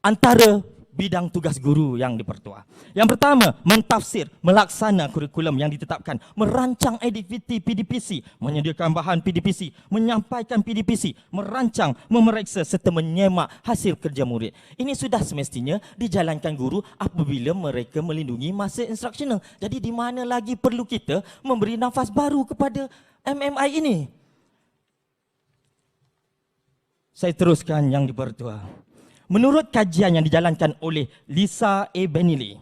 Antara bidang tugas guru yang dipertua. Yang pertama, mentafsir, melaksana kurikulum yang ditetapkan, merancang aktiviti PDPC, menyediakan bahan PDPC, menyampaikan PDPC, merancang, memeriksa serta menyemak hasil kerja murid. Ini sudah semestinya dijalankan guru apabila mereka melindungi masa instruksional. Jadi di mana lagi perlu kita memberi nafas baru kepada MMI ini? Saya teruskan yang dipertua. Menurut kajian yang dijalankan oleh Lisa A. Benili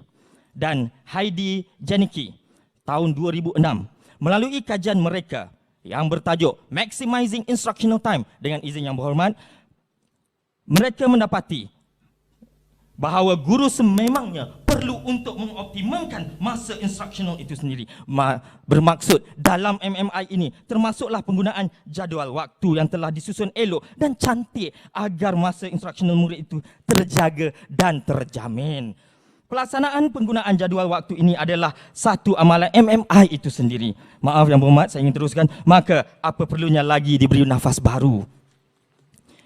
dan Heidi Janicki tahun 2006, melalui kajian mereka yang bertajuk Maximizing Instructional Time, dengan izin Yang Berhormat, mereka mendapati bahawa guru sememangnya perlu untuk mengoptimumkan masa instruksional itu sendiri. Bermaksud dalam MMI ini termasuklah penggunaan jadual waktu yang telah disusun elok dan cantik agar masa instruksional murid itu terjaga dan terjamin. Pelaksanaan penggunaan jadual waktu ini adalah satu amalan MMI itu sendiri. Maaf Yang Berhormat, saya ingin teruskan. Maka apa perlunya lagi diberi nafas baru?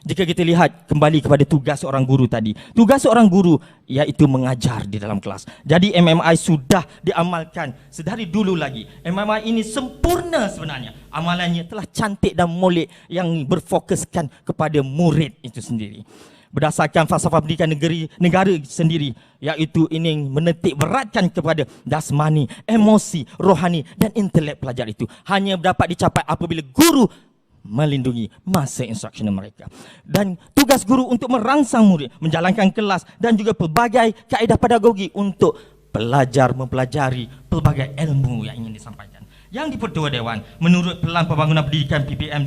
Jika kita lihat kembali kepada tugas seorang guru tadi. Tugas seorang guru iaitu mengajar di dalam kelas. Jadi MMI sudah diamalkan sedari dulu lagi. MMI ini sempurna sebenarnya. Amalannya telah cantik dan molek yang berfokuskan kepada murid itu sendiri. Berdasarkan falsafah pendidikan negara sendiri, iaitu ingin menitik beratkan kepada dasmani, emosi, rohani dan intelek pelajar itu hanya dapat dicapai apabila guru melindungi masa instruksional mereka. Dan tugas guru untuk merangsang murid, menjalankan kelas dan juga pelbagai kaedah pedagogi untuk pelajar mempelajari pelbagai ilmu yang ingin disampaikan. Yang di-Pertua Dewan, menurut Pelan Pembangunan Pendidikan PPM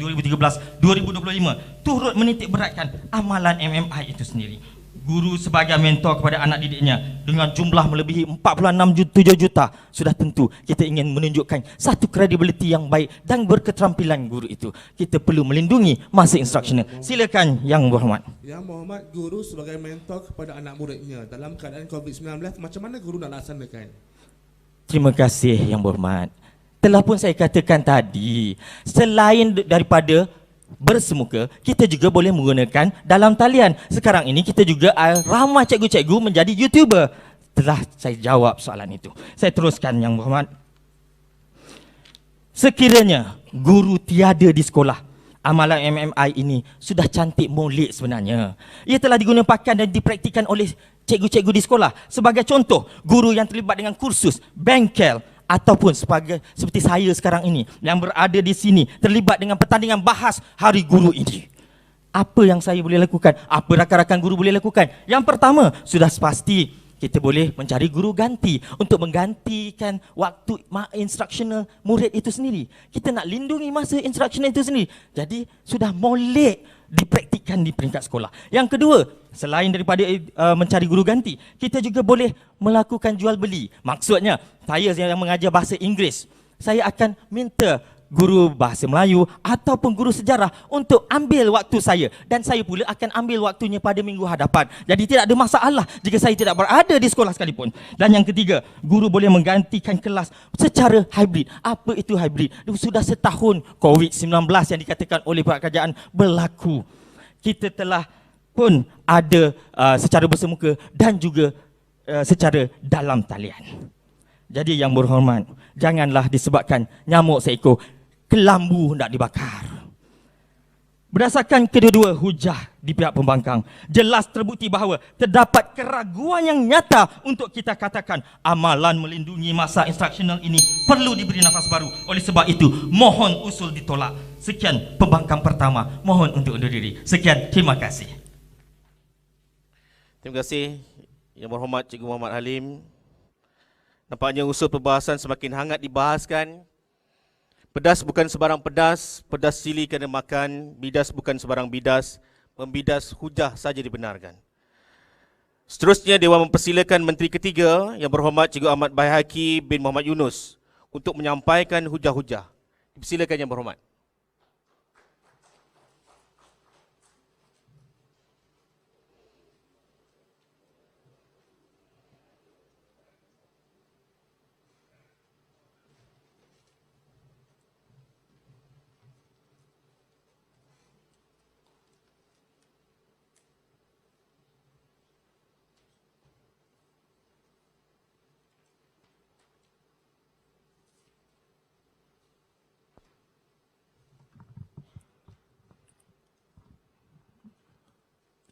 2013-2025, turut menitik beratkan amalan MMI itu sendiri. Guru sebagai mentor kepada anak didiknya dengan jumlah melebihi 46.7 juta, sudah tentu kita ingin menunjukkan satu kredibiliti yang baik dan berketerampilan guru itu. Kita perlu melindungi masa instruksional. Silakan Yang Berhormat. Yang Berhormat, guru sebagai mentor kepada anak muridnya dalam keadaan COVID-19, macam mana guru nak laksanakan? Terima kasih Yang Berhormat. Telah pun saya katakan tadi, selain daripada bersemuka, kita juga boleh menggunakan dalam talian. Sekarang ini kita juga ramai cikgu-cikgu menjadi YouTuber. Telah saya jawab soalan itu. Saya teruskan Yang Berhormat. Sekiranya guru tiada di sekolah, amalan MMI ini sudah cantik molek sebenarnya. Ia telah digunakan dan dipraktikkan oleh cikgu-cikgu di sekolah. Sebagai contoh, guru yang terlibat dengan kursus, bengkel, ataupun seperti saya sekarang ini yang berada di sini terlibat dengan pertandingan bahas Hari Guru ini. Apa yang saya boleh lakukan? Apa rakan-rakan guru boleh lakukan? Yang pertama, sudah pasti kita boleh mencari guru ganti untuk menggantikan waktu instruksional murid itu sendiri. Kita nak lindungi masa instruksional itu sendiri. Jadi sudah molek dipraktikkan di peringkat sekolah. Yang kedua, selain daripada mencari guru ganti, kita juga boleh melakukan jual beli. Maksudnya, saya yang mengajar bahasa Inggeris, saya akan minta guru bahasa Melayu ataupun guru sejarah untuk ambil waktu saya, dan saya pula akan ambil waktunya pada minggu hadapan. Jadi tidak ada masalah jika saya tidak berada di sekolah sekalipun. Dan yang ketiga, guru boleh menggantikan kelas secara hybrid. Apa itu hybrid? Sudah setahun COVID-19 yang dikatakan oleh pihak kerajaan berlaku. Kita telah pun ada secara bersemuka dan juga secara dalam talian. Jadi yang berhormat, janganlah disebabkan nyamuk seekor kelambu hendak dibakar. Berdasarkan kedua-dua hujah di pihak pembangkang, jelas terbukti bahawa terdapat keraguan yang nyata untuk kita katakan amalan melindungi masa instruksional ini perlu diberi nafas baru. Oleh sebab itu, mohon usul ditolak. Sekian pembangkang pertama, mohon untuk undur diri. Sekian, terima kasih. Terima kasih Yang Berhormat Cikgu Muhammad Halim. Nampaknya usul perbahasan semakin hangat dibahaskan. Pedas bukan sebarang pedas, pedas sili kena makan, bidas bukan sebarang bidas, membidas hujah saja dibenarkan. Seterusnya, Dewan mempersilakan Menteri Ketiga Yang Berhormat Cikgu Ahmad Baihaqi bin Muhammad Yunus untuk menyampaikan hujah-hujah. Dipersilakan Yang Berhormat.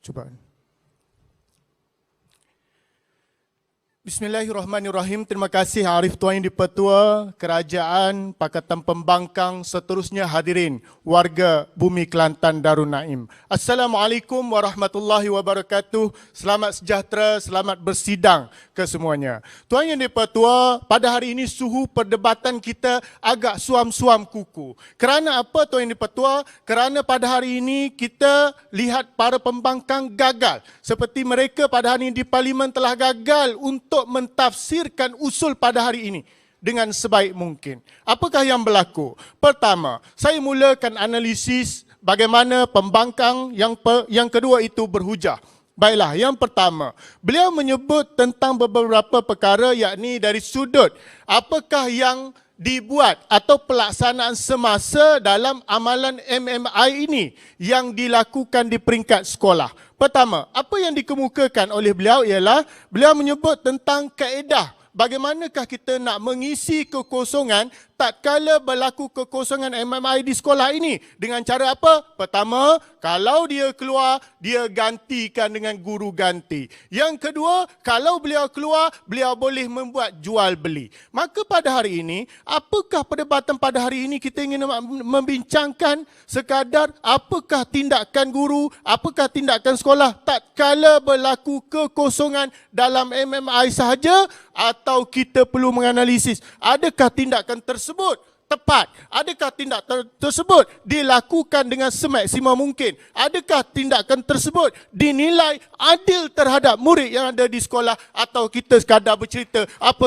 Cubaan. Bismillahirrahmanirrahim. Terima kasih Arif Tuan Yang Di-Pertua, Kerajaan, Pakatan Pembangkang, seterusnya hadirin, warga Bumi Kelantan Darul Naim. Assalamualaikum warahmatullahi wabarakatuh. Selamat sejahtera, selamat bersidang ke semuanya. Tuan Yang Di-Pertua, pada hari ini suhu perdebatan kita agak suam-suam kuku. Kerana apa Tuan Yang Di-Pertua? Kerana pada hari ini kita lihat para pembangkang gagal. Seperti mereka pada hari ini di Parlimen telah gagal untuk mentafsirkan usul pada hari ini dengan sebaik mungkin. Apakah yang berlaku? Pertama, saya mulakan analisis bagaimana pembangkang yang kedua itu berhujah. Baiklah, yang pertama, beliau menyebut tentang beberapa perkara, yakni dari sudut apakah yang dibuat atau pelaksanaan semasa dalam amalan MMI ini yang dilakukan di peringkat sekolah. Pertama, apa yang dikemukakan oleh beliau ialah beliau menyebut tentang kaedah bagaimanakah kita nak mengisi kekosongan tatkala berlaku kekosongan MMI di sekolah ini. Dengan cara apa? Pertama, kalau dia keluar, dia gantikan dengan guru ganti. Yang kedua, kalau beliau keluar, beliau boleh membuat jual beli. Maka pada hari ini, apakah perdebatan pada hari ini kita ingin membincangkan sekadar apakah tindakan guru, apakah tindakan sekolah tatkala berlaku kekosongan dalam MMI sahaja, atau kita perlu menganalisis adakah tindakan tersebut tepat? Adakah tindakan tersebut dilakukan dengan semaksimum mungkin? Adakah tindakan tersebut dinilai adil terhadap murid yang ada di sekolah? Atau kita sekadar bercerita apa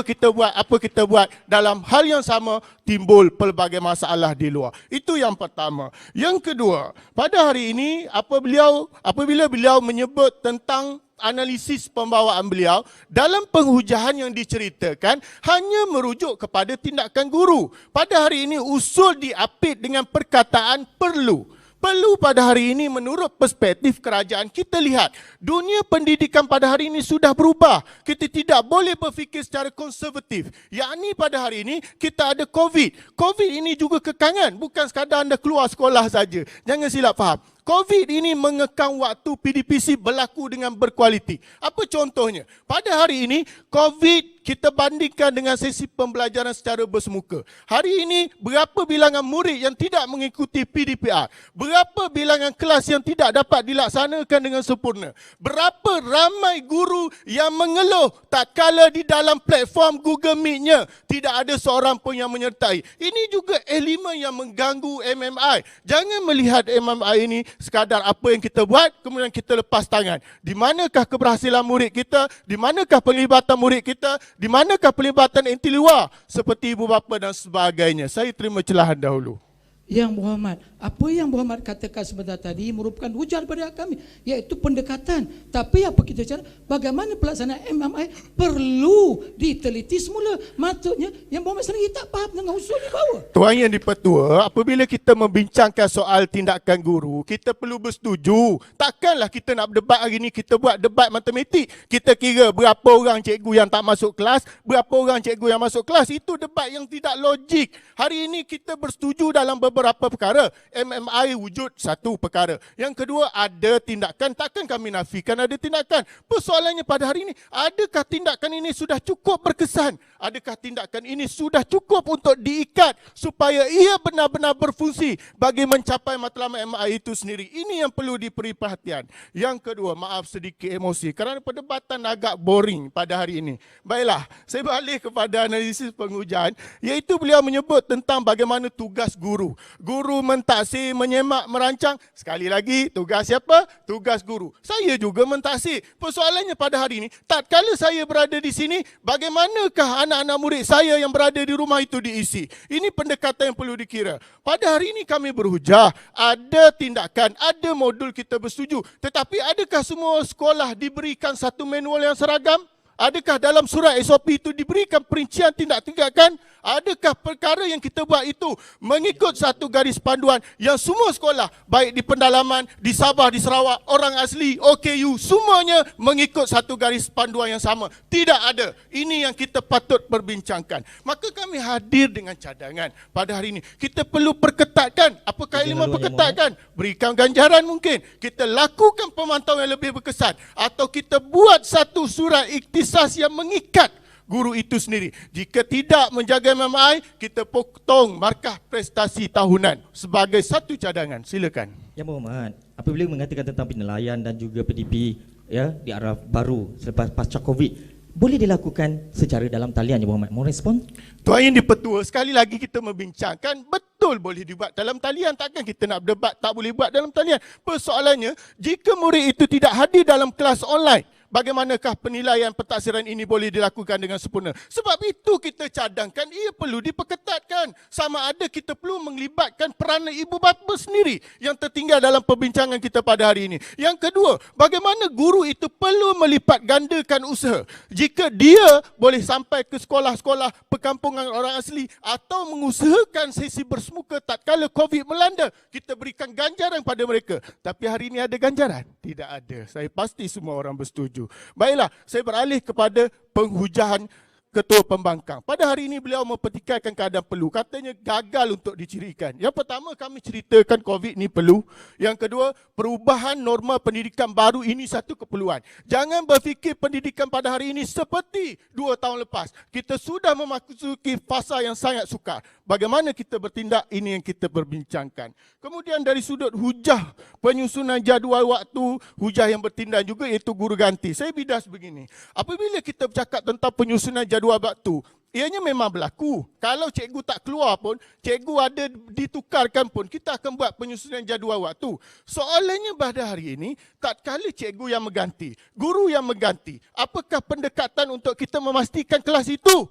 kita buat dalam hal yang sama timbul pelbagai masalah di luar. Itu yang pertama. Yang kedua, pada hari ini apabila beliau menyebut tentang analisis pembawaan beliau dalam penghujahan yang diceritakan hanya merujuk kepada tindakan guru. Pada hari ini usul diapit dengan perkataan perlu. Perlu pada hari ini menurut perspektif kerajaan kita lihat dunia pendidikan pada hari ini sudah berubah. Kita tidak boleh berfikir secara konservatif. Yakni pada hari ini kita ada COVID. COVID ini juga kekangan, bukan sekadar anda keluar sekolah saja. Jangan silap faham. COVID ini mengekang waktu PDPC berlaku dengan berkualiti. Apa contohnya? Pada hari ini, COVID kita bandingkan dengan sesi pembelajaran secara bersemuka. Hari ini, berapa bilangan murid yang tidak mengikuti PDPR? Berapa bilangan kelas yang tidak dapat dilaksanakan dengan sempurna? Berapa ramai guru yang mengeluh tatkala di dalam platform Google Meet-nya tidak ada seorang pun yang menyertai? Ini juga elemen yang mengganggu MMI. Jangan melihat MMI ini sekadar apa yang kita buat, kemudian kita lepas tangan. Di manakah keberhasilan murid kita? Di manakah pelibatan murid kita? Di manakah pelibatan enti luar? Seperti ibu bapa dan sebagainya. Saya terima celahan dahulu. Yang Muhammad, apa yang Muhammad katakan sebentar tadi merupakan hujah pada kami, iaitu pendekatan. Tapi apa kita cakap, bagaimana pelaksanaan MMI perlu diteliti semula. Maksudnya yang Muhammad sendiri tak faham dengan usul di bawah. Tuan Yang di-Pertua, apabila kita membincangkan soal tindakan guru, kita perlu bersetuju. Takkanlah kita nak berdebat hari ni, kita buat debat matematik. Kita kira berapa orang cikgu yang tak masuk kelas, berapa orang cikgu yang masuk kelas. Itu debat yang tidak logik. Hari ini kita bersetuju dalam beberapa perkara. MMI wujud satu perkara. Yang kedua, ada tindakan. Takkan kami nafikan ada tindakan. Persoalannya pada hari ini, adakah tindakan ini sudah cukup berkesan? Adakah tindakan ini sudah cukup untuk diikat supaya ia benar-benar berfungsi bagi mencapai matlamat MMI itu sendiri? Ini yang perlu diberi perhatian. Yang kedua, maaf sedikit emosi kerana perdebatan agak boring pada hari ini. Baiklah, saya balik kepada analisis penghujaan, iaitu beliau menyebut tentang bagaimana tugas guru. Guru mentaksir, menyemak, merancang. Sekali lagi, tugas siapa? Tugas guru. Saya juga mentaksir. Persoalannya pada hari ini, tatkala saya berada di sini, bagaimanakah anak-anak murid saya yang berada di rumah itu diisi? Ini pendekatan yang perlu dikira. Pada hari ini kami berhujah, ada tindakan, ada modul kita bersetuju. Tetapi adakah semua sekolah diberikan satu manual yang seragam? Adakah dalam surat SOP itu diberikan perincian tindakan? Adakah perkara yang kita buat itu mengikut satu garis panduan yang semua sekolah, baik di pendalaman, di Sabah, di Sarawak, orang asli, OKU, semuanya mengikut satu garis panduan yang sama? Tidak ada. Ini yang kita patut perbincangkan. Maka kami hadir dengan cadangan pada hari ini. Kita perlu perketatkan. Apakah elemen perketatkan? Berikan ganjaran mungkin. Kita lakukan pemantauan yang lebih berkesan. Atau kita buat satu surat ikhtisas yang mengikat guru itu sendiri. Jika tidak menjaga MMI, kita potong markah prestasi tahunan sebagai satu cadangan. Silakan. Ya Muhammad, apabila mengatakan tentang penilaian dan juga PDP ya di arah baru selepas pasca Covid, boleh dilakukan secara dalam talian ya Muhammad? Mau respon? Tuan Yang di-Pertua, sekali lagi kita membincangkan, betul boleh dibuat dalam talian. Takkan kita nak berdebat tak boleh buat dalam talian. Persoalannya, jika murid itu tidak hadir dalam kelas online, bagaimanakah penilaian pentaksiran ini boleh dilakukan dengan sempurna? Sebab itu kita cadangkan ia perlu diperketatkan. Sama ada kita perlu melibatkan peranan ibu bapa sendiri yang tertinggal dalam perbincangan kita pada hari ini. Yang kedua, bagaimana guru itu perlu melipat gandakan usaha. Jika dia boleh sampai ke sekolah-sekolah perkampungan orang asli atau mengusahakan sesi bersemuka tatkala Covid melanda, kita berikan ganjaran pada mereka. Tapi hari ini ada ganjaran? Tidak ada. Saya pasti semua orang bersetuju. Baiklah, saya beralih kepada penghujahan Ketua Pembangkang. Pada hari ini beliau mempertikaikan keadaan perlu. Katanya gagal untuk dicirikan. Yang pertama, kami ceritakan COVID ni perlu. Yang kedua, perubahan norma pendidikan baru ini satu keperluan. Jangan berfikir pendidikan pada hari ini seperti 2 tahun lepas. Kita sudah memasuki fasa yang sangat sukar. Bagaimana kita bertindak, ini yang kita perbincangkan. Kemudian dari sudut hujah penyusunan jadual waktu, hujah yang bertindak juga iaitu guru ganti. Saya bidas begini. Apabila kita bercakap tentang penyusunan jadual waktu, ianya memang berlaku. Kalau cikgu tak keluar pun, cikgu ada ditukarkan pun, kita akan buat penyusunan jadual waktu. Soalannya pada hari ini, tak kala cikgu yang mengganti, guru yang mengganti, apakah pendekatan untuk kita memastikan kelas itu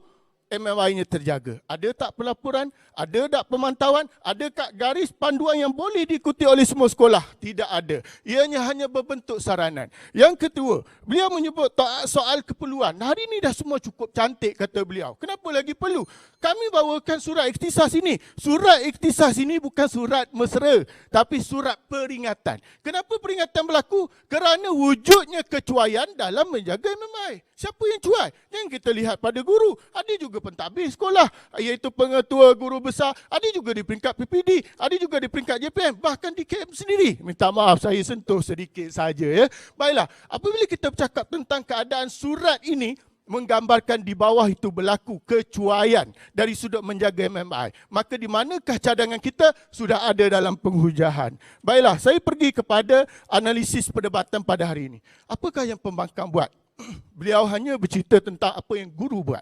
MMI-nya terjaga? Ada tak pelaporan? Ada tak pemantauan? Adakah garis panduan yang boleh diikuti oleh semua sekolah? Tidak ada. Ianya hanya berbentuk saranan. Yang kedua, beliau menyebut soal keperluan. Hari ini dah semua cukup cantik, kata beliau. Kenapa lagi perlu? Kami bawakan surat ikhtisas ini. Surat ikhtisas ini bukan surat mesra, tapi surat peringatan. Kenapa peringatan berlaku? Kerana wujudnya kecuaian dalam menjaga MMI. Siapa yang cuai? Yang kita lihat pada guru. Ada juga pentadbir sekolah, iaitu pengetua guru besar. Ada juga di peringkat PPD. Ada juga di peringkat JPM. Bahkan di KM sendiri. Minta maaf, saya sentuh sedikit saja ya. Baiklah, apabila kita bercakap tentang keadaan surat ini, menggambarkan di bawah itu berlaku kecuaian dari sudut menjaga MMI. Maka di manakah cadangan kita? Sudah ada dalam penghujahan. Baiklah, saya pergi kepada analisis perdebatan pada hari ini. Apakah yang pembangkang buat? Beliau hanya bercerita tentang apa yang guru buat.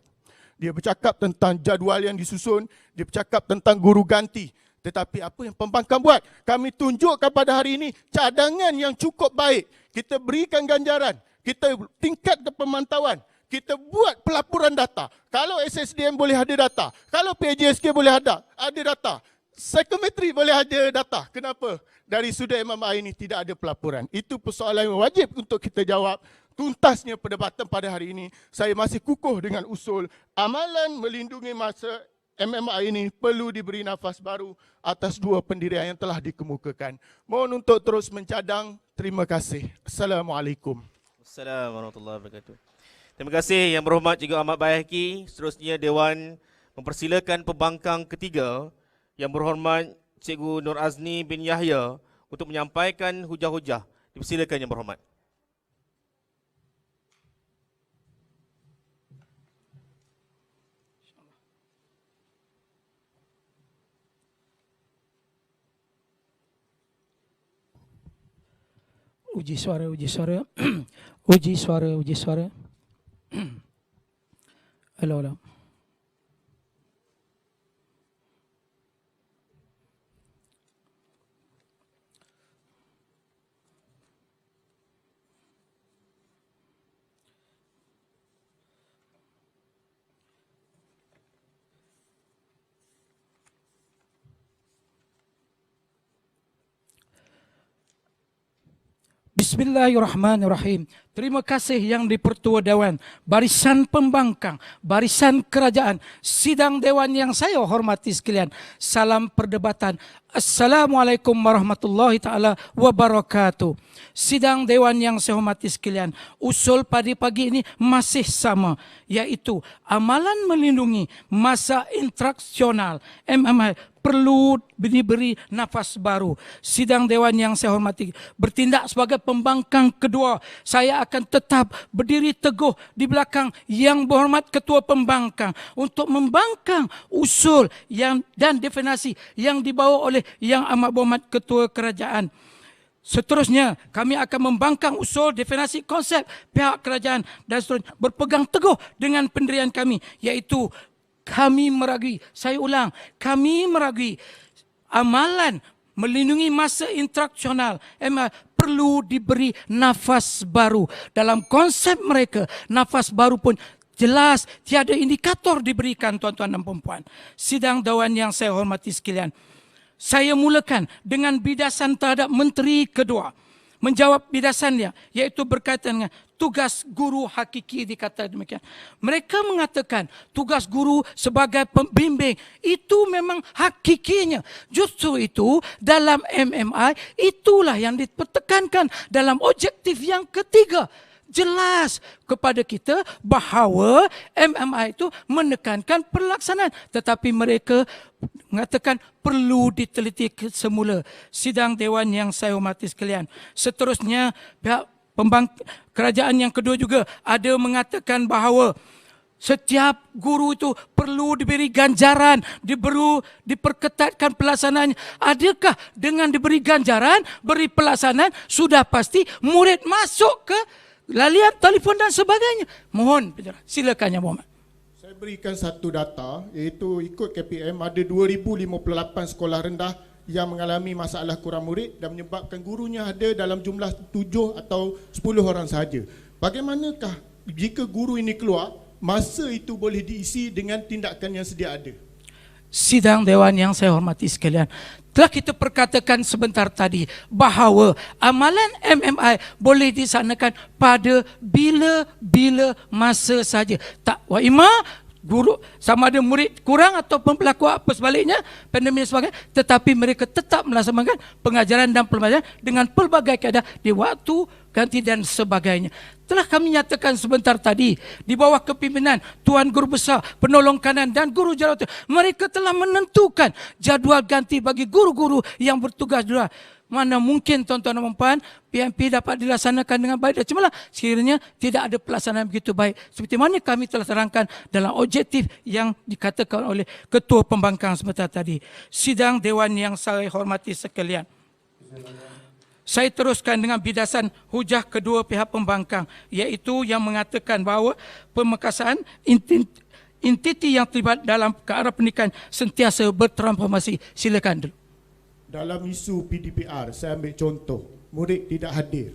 Dia bercakap tentang jadual yang disusun, dia bercakap tentang guru ganti. Tetapi apa yang pembangkang buat? Kami tunjukkan pada hari ini cadangan yang cukup baik. Kita berikan ganjaran, kita tingkatkan pemantauan, kita buat pelaporan data. Kalau SSDM boleh ada data, kalau PJSK boleh ada data. Psikometri boleh ada data. Kenapa? Dari sudut MMI ini tidak ada pelaporan. Itu persoalan yang wajib untuk kita jawab. Tuntasnya perdebatan pada hari ini, saya masih kukuh dengan usul amalan melindungi masa MMI ini perlu diberi nafas baru atas dua pendirian yang telah dikemukakan. Mohon untuk terus mencadang. Terima kasih. Assalamualaikum. Assalamualaikum warahmatullahi wabarakatuh. Terima kasih Yang Berhormat Cikgu Ahmad Baihaqi. Seterusnya Dewan mempersilakan pembangkang ketiga Yang Berhormat Cikgu Nur Azni bin Yahya untuk menyampaikan hujah-hujah. Dipersilakan Yang Berhormat. Uji suara, uji suara. Uji suara, uji suara. Halo, halo. Bismillahirrahmanirrahim. Terima kasih Yang di-Pertua Dewan, barisan pembangkang, barisan kerajaan, sidang dewan yang saya hormati sekalian. Salam perdebatan. Assalamualaikum warahmatullahi taala wabarakatuh. Sidang dewan yang saya hormati sekalian, usul pada pagi ini masih sama, yaitu amalan melindungi masa interaksional MMI perlu diberi nafas baru. Sidang dewan yang saya hormati, bertindak sebagai pembangkang kedua, saya akan tetap berdiri teguh di belakang Yang Berhormat Ketua Pembangkang untuk membangkang usul yang dan definisi yang dibawa oleh Yang Amat Berhormat Ketua Kerajaan. Seterusnya, kami akan membangkang usul definisi konsep pihak kerajaan dan seterusnya berpegang teguh dengan pendirian kami, iaitu kami meragui, saya ulang, kami meragui amalan melindungi masa interaksional perlu diberi nafas baru. Dalam konsep mereka, nafas baru pun jelas tiada indikator diberikan, tuan-tuan dan puan-puan. Sidang dewan yang saya hormati sekalian, saya mulakan dengan bidasan terhadap Menteri Kedua. Menjawab bidasannya, iaitu berkaitan dengan tugas guru hakiki, dikata demikian. Mereka mengatakan tugas guru sebagai pembimbing itu memang hakikinya. Justru itu dalam MMI itulah yang dipertekankan dalam objektif yang ketiga. Jelas kepada kita bahawa MMI itu menekankan pelaksanaan, tetapi mereka mengatakan perlu diteliti semula. Sidang dewan yang saya hormati sekalian, seterusnya pihak kerajaan yang kedua juga ada mengatakan bahawa setiap guru itu perlu diberi ganjaran, diperketatkan pelaksanaannya. Adakah dengan diberi ganjaran, beri pelaksanaan, sudah pasti murid masuk ke lalian telefon dan sebagainya? Mohon penjelasan. Silakan Yang Berhormat. Saya berikan satu data, iaitu ikut KPM ada 2,058 sekolah rendah yang mengalami masalah kurang murid dan menyebabkan gurunya ada dalam jumlah 7 atau 10 orang sahaja. Bagaimanakah jika guru ini keluar, masa itu boleh diisi dengan tindakan yang sedia ada? Sidang dewan yang saya hormati sekalian, telah kita perkatakan sebentar tadi bahawa amalan MMI boleh disanakan pada bila-bila masa saja. Tak wa ima guru sama ada murid kurang ataupun berlaku apa sebaliknya, pandemik dan sebagainya, tetapi mereka tetap melaksanakan pengajaran dan pembelajaran dengan pelbagai keadaan di waktu ganti dan sebagainya. Telah kami nyatakan sebentar tadi, di bawah kepimpinan Tuan Guru Besar, Penolong Kanan dan Guru Jawatan, mereka telah menentukan jadual ganti bagi guru-guru yang bertugas di luar. Mana mungkin tuan-tuan dan puan, PMP dapat dilaksanakan dengan baik dan cemerlang sekiranya tidak ada pelaksanaan begitu baik. Seperti mana kami telah terangkan dalam objektif yang dikatakan oleh Ketua Pembangkang sebentar tadi. Sidang dewan yang saya hormati sekalian, saya teruskan dengan bidasan hujah kedua pihak pembangkang, iaitu yang mengatakan bahawa pemekasan entiti yang terlibat dalam ke arah pendidikan sentiasa bertransformasi. Silakan dulu. Dalam isu PDPR, saya ambil contoh, murid tidak hadir,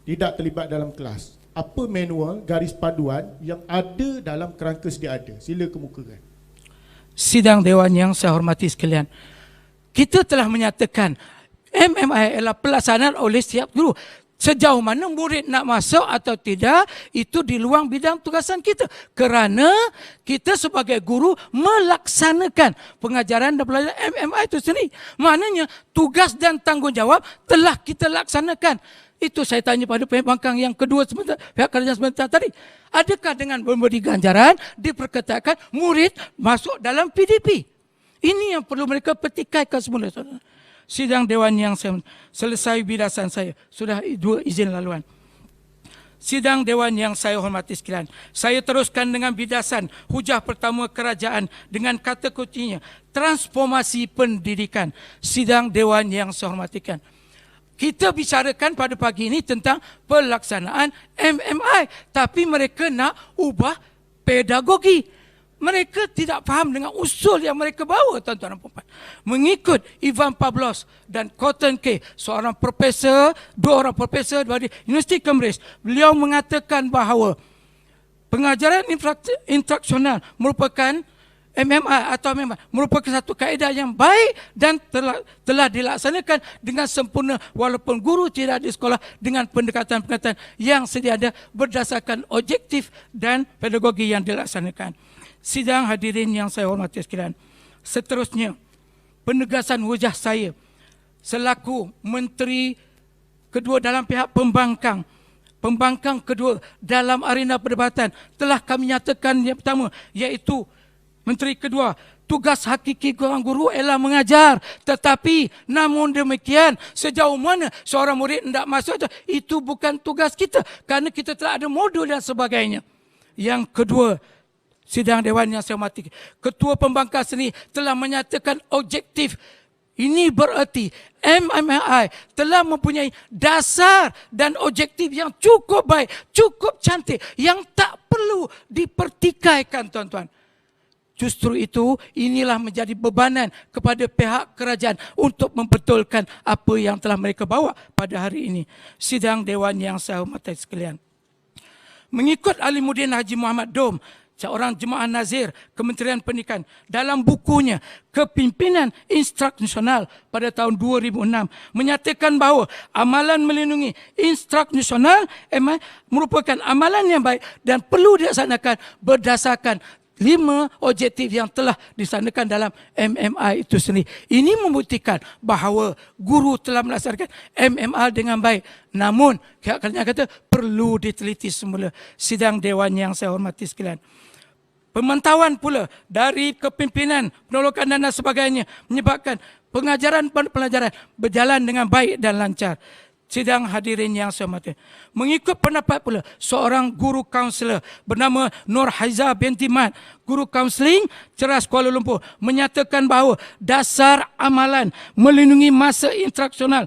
tidak terlibat dalam kelas. Apa manual garis paduan yang ada dalam kerangka sedia ada? Sila kemukakan. Sidang dewan yang saya hormati sekalian, kita telah menyatakan MMI adalah pelaksanaan oleh setiap guru. Sejauh mana murid nak masuk atau tidak, itu di luar bidang tugasan kita. Kerana kita sebagai guru melaksanakan pengajaran dan pelajaran MMI itu sendiri. Maknanya tugas dan tanggungjawab telah kita laksanakan. Itu saya tanya pada pihak bangkang yang kedua sebentar, pihak kerajaan sebentar tadi. Adakah dengan memberi ganjaran diperkatakan murid masuk dalam PDP? Ini yang perlu mereka petikaikan semula. Sidang Dewan yang selesai bidasan saya. Sudah 2 izin laluan. Sidang Dewan yang saya hormati sekalian. Saya teruskan dengan bidasan hujah pertama kerajaan dengan kata kuncinya transformasi pendidikan. Sidang Dewan yang saya hormatikan. Kita bicarakan pada pagi ini tentang pelaksanaan MMI. Tapi mereka nak ubah pedagogi. Mereka tidak faham dengan usul yang mereka bawa, tuan-tuan dan puan-puan. Mengikut Ivan Pavlos dan Cotton K, seorang profesor, 2 orang profesor dari Universiti Cambridge, beliau mengatakan bahawa pengajaran instruksional merupakan MMI atau MMI merupakan satu kaedah yang baik dan telah dilaksanakan dengan sempurna walaupun guru tidak di sekolah dengan pendekatan-pendekatan yang sedia ada berdasarkan objektif dan pedagogi yang dilaksanakan. Sidang hadirin yang saya hormati sekalian. Seterusnya, penegasan hujah saya selaku Menteri kedua dalam pihak pembangkang. Pembangkang kedua dalam arena perdebatan telah kami nyatakan yang pertama, iaitu Menteri kedua, tugas hakiki seorang guru ialah mengajar. Tetapi namun demikian, sejauh mana seorang murid tidak masuk, itu bukan tugas kita. Kerana kita telah ada modul dan sebagainya. Yang kedua, Sidang Dewan yang saya hormati, Ketua Pembangkang sendiri telah menyatakan objektif. Ini bererti MMI telah mempunyai dasar dan objektif yang cukup baik, cukup cantik, yang tak perlu dipertikaikan, tuan-tuan. Justru itu, inilah menjadi bebanan kepada pihak kerajaan untuk membetulkan apa yang telah mereka bawa pada hari ini. Sidang Dewan yang saya hormati sekalian. Mengikut Alimuddin Haji Muhammad Dom, seorang jemaah nazir Kementerian Pendidikan, dalam bukunya Kepimpinan Instruksional pada tahun 2006 menyatakan bahawa amalan melindungi instruksional merupakan amalan yang baik dan perlu dilaksanakan berdasarkan 5 objektif yang telah disanakan dalam MMI itu sendiri. Ini membuktikan bahawa guru telah melaksanakan MMI dengan baik. Namun, kerajaan kata perlu diteliti semula. Sidang Dewan yang saya hormati sekalian. Pemantauan pula dari kepimpinan, penolakan dan sebagainya menyebabkan pengajaran dan pelajaran berjalan dengan baik dan lancar. Sidang hadirin yang saya hormati. Mengikut pendapat pula seorang guru kaunselor bernama Nur Haiza binti Mat, guru kaunseling Ceras Kuala Lumpur, menyatakan bahawa dasar amalan melindungi masa instruksional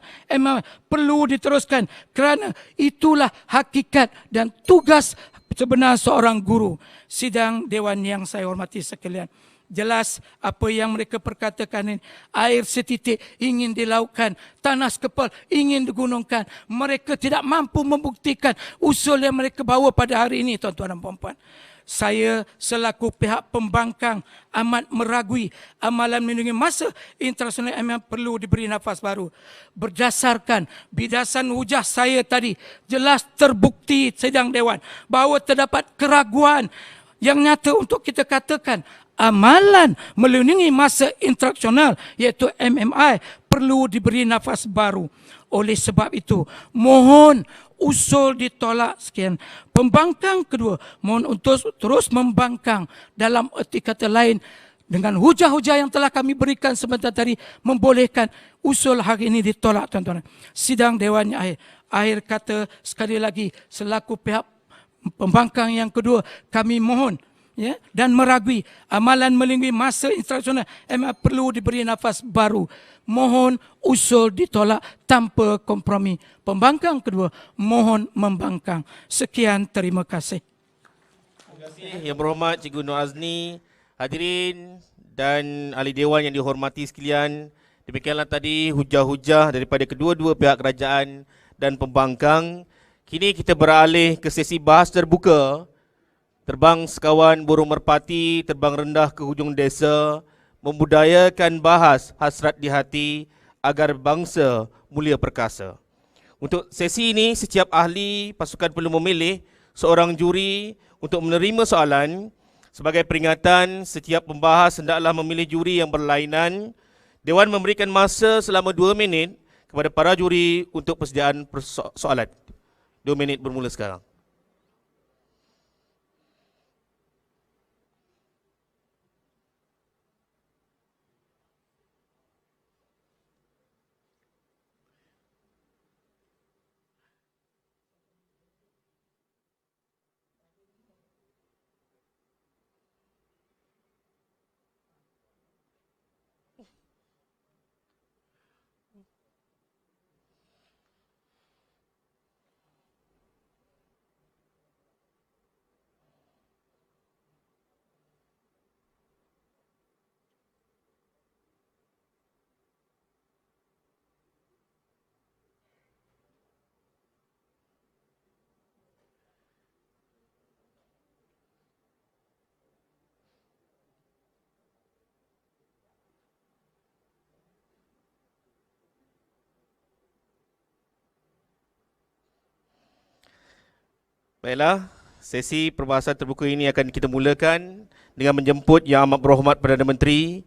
perlu diteruskan kerana itulah hakikat dan tugas sebenar seorang guru. Sidang Dewan yang saya hormati sekalian. Jelas apa yang mereka perkatakan ini. Air setitik ingin dilautkan, tanah sekepal ingin digunungkan. Mereka tidak mampu membuktikan usul yang mereka bawa pada hari ini, tuan-tuan dan puan-puan. Saya selaku pihak pembangkang amat meragui amalan melindungi masa internasional yang perlu diberi nafas baru. Berdasarkan bidasan hujah saya tadi, jelas terbukti sidang Dewan bahawa terdapat keraguan yang nyata untuk kita katakan amalan melindungi masa instruksional iaitu MMI perlu diberi nafas baru. Oleh sebab itu, mohon usul ditolak sekian. Pembangkang kedua, mohon untuk terus membangkang dalam erti kata lain dengan hujah-hujah yang telah kami berikan sebentar tadi membolehkan usul hari ini ditolak, tuan-tuan. Sidang Dewan akhir kata sekali lagi selaku pihak pembangkang yang kedua, kami mohon dan meragui amalan melindungi masa instruksional perlu diberi nafas baru. Mohon usul ditolak tanpa kompromi. Pembangkang kedua, mohon membangkang. Sekian, terima kasih. Terima kasih Yang Berhormat Cikgu Nur Azni, hadirin dan ahli dewan yang dihormati sekalian. Demikianlah tadi hujah-hujah daripada kedua-dua pihak kerajaan dan pembangkang. Kini kita beralih ke sesi bahas terbuka. Terbang sekawan burung merpati, terbang rendah ke hujung desa, membudayakan bahas hasrat di hati agar bangsa mulia perkasa. Untuk sesi ini, setiap ahli pasukan perlu memilih seorang juri untuk menerima soalan. Sebagai peringatan, setiap pembahas hendaklah memilih juri yang berlainan. Dewan memberikan masa selama 2 minit kepada para juri untuk persediaan soalan. 2 minit bermula sekarang. Baiklah, sesi perbahasan terbuka ini akan kita mulakan dengan menjemput Yang Amat Berhormat Perdana Menteri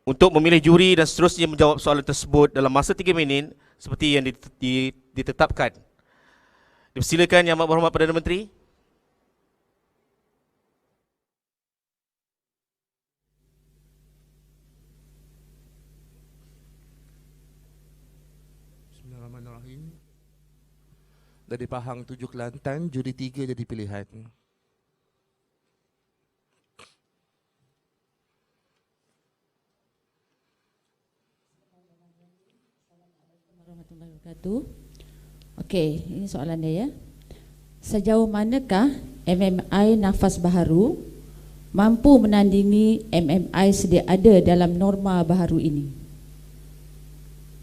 untuk memilih juri dan seterusnya menjawab soalan tersebut dalam masa 3 minit seperti yang ditetapkan. Dipersilakan Yang Amat Berhormat Perdana Menteri. Bismillahirrahmanirrahim. Dari Pahang 7 Kelantan, juri 3 jadi pilihan. Warahmatullahi wabarakatuh. Okey, ini soalan dia ya. Sejauh manakah MMI Nafas Baharu mampu menandingi MMI sedia ada dalam norma baharu ini?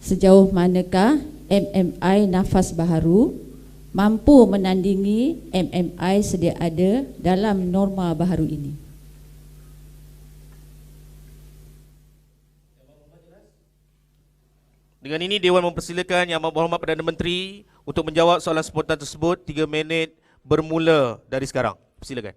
Sejauh manakah MMI Nafas Baharu mampu menandingi MMI sedia ada dalam norma baharu ini? Dengan ini Dewan mempersilakan Yang Amat Berhormat Perdana Menteri untuk menjawab soalan spontan tersebut. 3 minit bermula dari sekarang. Silakan.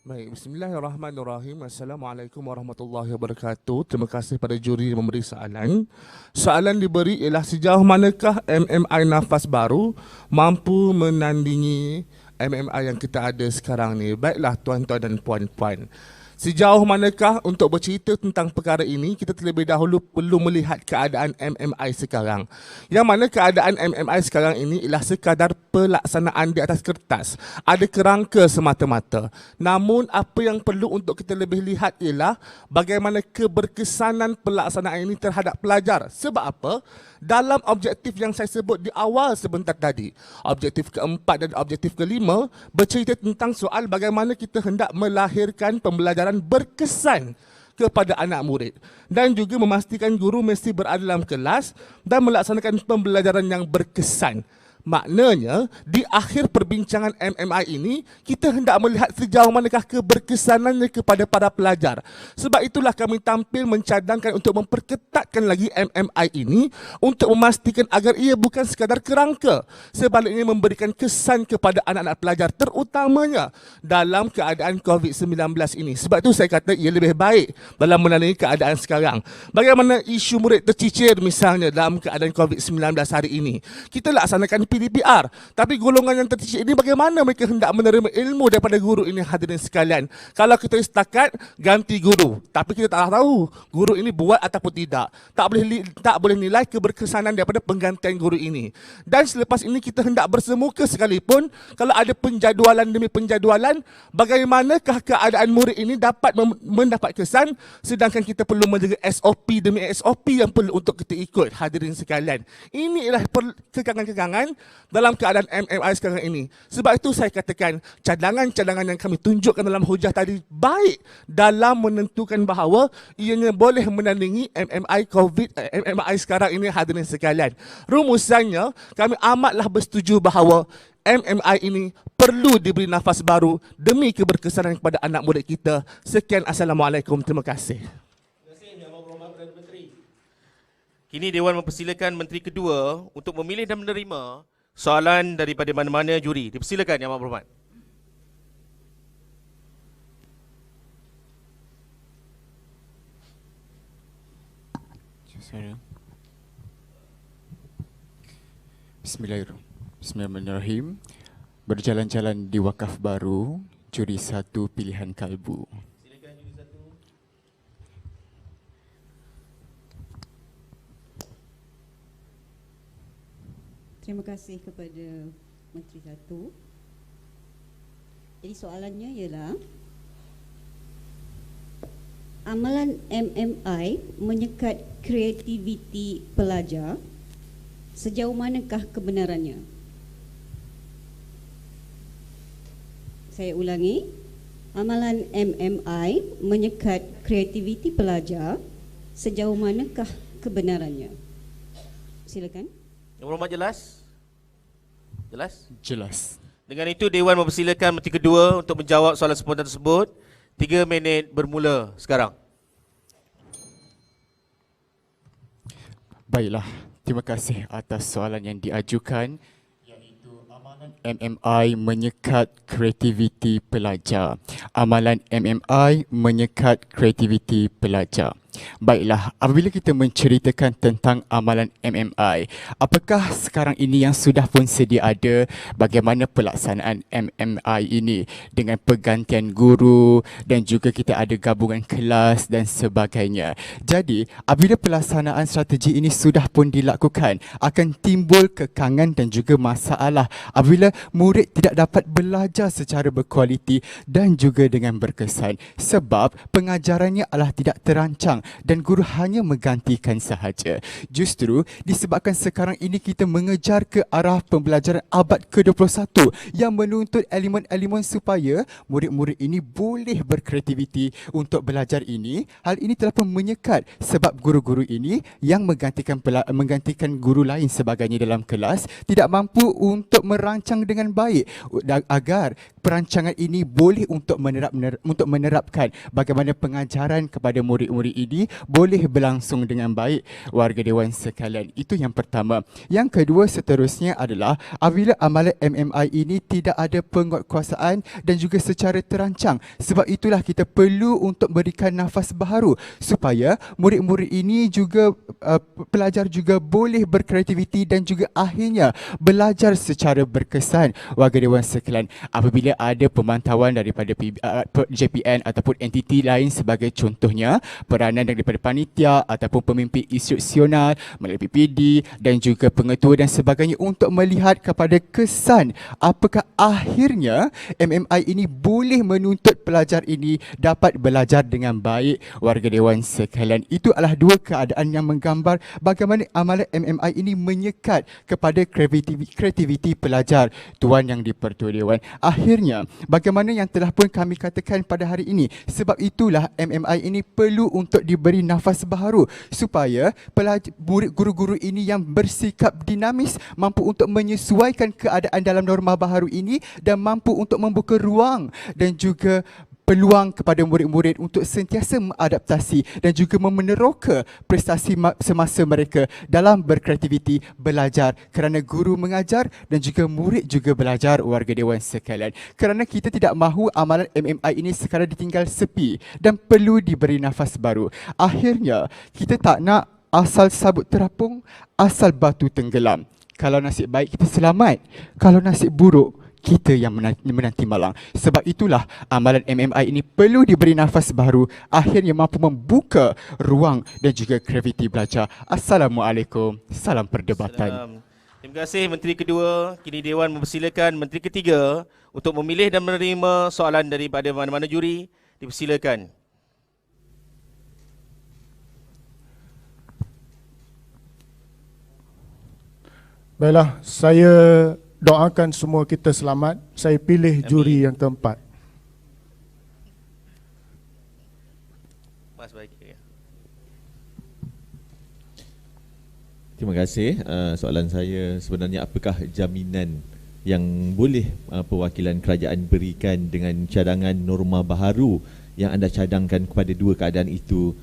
Baik, bismillahirrahmanirrahim. Assalamualaikum warahmatullahi wabarakatuh. Terima kasih pada juri yang memberi soalan. Soalan diberi ialah sejauh manakah MMI Nafas Baru mampu menandingi MMI yang kita ada sekarang ni. Baiklah tuan-tuan dan puan-puan. Sejauh manakah untuk bercerita tentang perkara ini, kita terlebih dahulu perlu melihat keadaan MMI sekarang. Yang mana keadaan MMI sekarang ini ialah sekadar pelaksanaan di atas kertas. Ada kerangka semata-mata. Namun apa yang perlu untuk kita lebih lihat ialah bagaimana keberkesanan pelaksanaan ini terhadap pelajar. Sebab apa? Dalam objektif yang saya sebut di awal sebentar tadi, objektif keempat dan objektif kelima bercerita tentang soal bagaimana kita hendak melahirkan pembelajaran berkesan kepada anak murid dan juga memastikan guru mesti berada dalam kelas dan melaksanakan pembelajaran yang berkesan. Maknanya, di akhir perbincangan MMI ini, kita hendak melihat sejauh manakah keberkesanannya kepada para pelajar. Sebab itulah kami tampil mencadangkan untuk memperketatkan lagi MMI ini untuk memastikan agar ia bukan sekadar kerangka, sebaliknya memberikan kesan kepada anak-anak pelajar, terutamanya dalam keadaan COVID-19 ini. Sebab itu saya kata ia lebih baik dalam menandingi keadaan sekarang. Bagaimana isu murid tercicir misalnya dalam keadaan COVID-19 hari ini. Kita laksanakan PDPR. Tapi golongan yang tercicir ini bagaimana mereka hendak menerima ilmu daripada guru ini, hadirin sekalian. Kalau kita setakat ganti guru, tapi kita tak tahu guru ini buat ataupun tidak. Tak boleh nilai keberkesanan daripada penggantian guru ini. Dan selepas ini kita hendak bersemuka sekalipun, kalau ada penjadualan demi penjadualan, bagaimanakah keadaan murid ini dapat mendapat kesan, sedangkan kita perlu menjaga SOP demi SOP yang perlu untuk kita ikut, hadirin sekalian. Ini ialah kekangan-kekangan dalam keadaan MMI sekarang ini. Sebab itu saya katakan cadangan-cadangan yang kami tunjukkan dalam hujah tadi baik dalam menentukan bahawa ianya boleh menandingi MMI sekarang ini, hadirin sekalian. Rumusannya, kami amatlah bersetuju bahawa MMI ini perlu diberi nafas baru demi keberkesanan kepada anak murid kita. Sekian, Assalamualaikum. Terima kasih. Terima kasih Yang Amat Kini Dewan mempersilakan Menteri Kedua untuk memilih dan menerima soalan daripada mana-mana juri. Dipersilakan Yang Amat Berhormat. Bismillahirrahmanirrahim. Berjalan-jalan di Wakaf Baru, juri 1 pilihan kalbu. Terima kasih kepada Menteri Satu. Jadi soalannya ialah, amalan MMI menyekat kreativiti pelajar, sejauh manakah kebenarannya? Saya ulangi, amalan MMI menyekat kreativiti pelajar, sejauh manakah kebenarannya? Silakan. Yang Berhormat jelas? Jelas? Jelas. Dengan itu Dewan mempersilakan Menteri Kedua untuk menjawab soalan spontan tersebut. 3 minit bermula sekarang. Baiklah, terima kasih atas soalan yang diajukan, iaitu amalan MMI menyekat kreativiti pelajar. Amalan MMI menyekat kreativiti pelajar. Baiklah, apabila kita menceritakan tentang amalan MMI, apakah sekarang ini yang sudah pun sedia ada, bagaimana pelaksanaan MMI ini dengan pergantian guru dan juga kita ada gabungan kelas dan sebagainya. Jadi, apabila pelaksanaan strategi ini sudah pun dilakukan, akan timbul kekangan dan juga masalah apabila murid tidak dapat belajar secara berkualiti dan juga dengan berkesan sebab pengajarannya adalah tidak terancang dan guru hanya menggantikan sahaja. Justru disebabkan sekarang ini kita mengejar ke arah pembelajaran abad ke-21 yang menuntut elemen-elemen supaya murid-murid ini boleh berkreativiti untuk belajar ini. Hal ini telah pun menyekat sebab guru-guru ini yang menggantikan guru lain sebagainya dalam kelas tidak mampu untuk merancang dengan baik agar perancangan ini boleh untuk menerapkan bagaimana pengajaran kepada murid-murid ini boleh berlangsung dengan baik, warga Dewan sekalian. Itu yang pertama. Yang kedua seterusnya adalah apabila amalan MMI ini tidak ada penguatkuasaan dan juga secara terancang. Sebab itulah kita perlu untuk berikan nafas baharu supaya murid-murid ini juga pelajar juga boleh berkreativiti dan juga akhirnya belajar secara berkesan, warga Dewan sekalian. Apabila ada pemantauan daripada JPN ataupun entiti lain sebagai contohnya peranan daripada panitia ataupun pemimpin institusional melalui PPD dan juga pengetua dan sebagainya untuk melihat kepada kesan apakah akhirnya MMI ini boleh menuntut pelajar ini dapat belajar dengan baik, warga Dewan sekalian. Itu adalah dua keadaan yang menggambar bagaimana amalan MMI ini menyekat kepada kreativiti pelajar, Tuan Yang di-Pertua Dewan. Akhirnya, bagaimana yang telah pun kami katakan pada hari ini, sebab itulah MMI ini perlu untuk diberi nafas baharu supaya murid guru-guru ini yang bersikap dinamis mampu untuk menyesuaikan keadaan dalam norma baharu ini dan mampu untuk membuka ruang dan juga peluang kepada murid-murid untuk sentiasa mengadaptasi dan juga meneroka prestasi semasa mereka dalam berkreativiti belajar kerana guru mengajar dan juga murid juga belajar, warga Dewan sekalian. Kerana kita tidak mahu amalan MMI ini sekarang ditinggal sepi dan perlu diberi nafas baru. Akhirnya kita tak nak asal sabut terapung, asal batu tenggelam. Kalau nasib baik kita selamat, kalau nasib buruk kita yang menanti malang. Sebab itulah amalan MMI ini perlu diberi nafas baru, akhirnya mampu membuka ruang dan juga kreativiti belajar. Assalamualaikum. Salam perdebatan. Terima kasih Menteri Kedua. Kini Dewan mempersilakan Menteri Ketiga untuk memilih dan menerima soalan daripada mana-mana juri. Dipersilakan. Baiklah, saya doakan semua kita selamat. Saya pilih juri yang keempat. Mas baik. Terima kasih. Soalan saya sebenarnya, apakah jaminan yang boleh perwakilan kerajaan berikan dengan cadangan norma baharu yang anda cadangkan kepada dua keadaan itu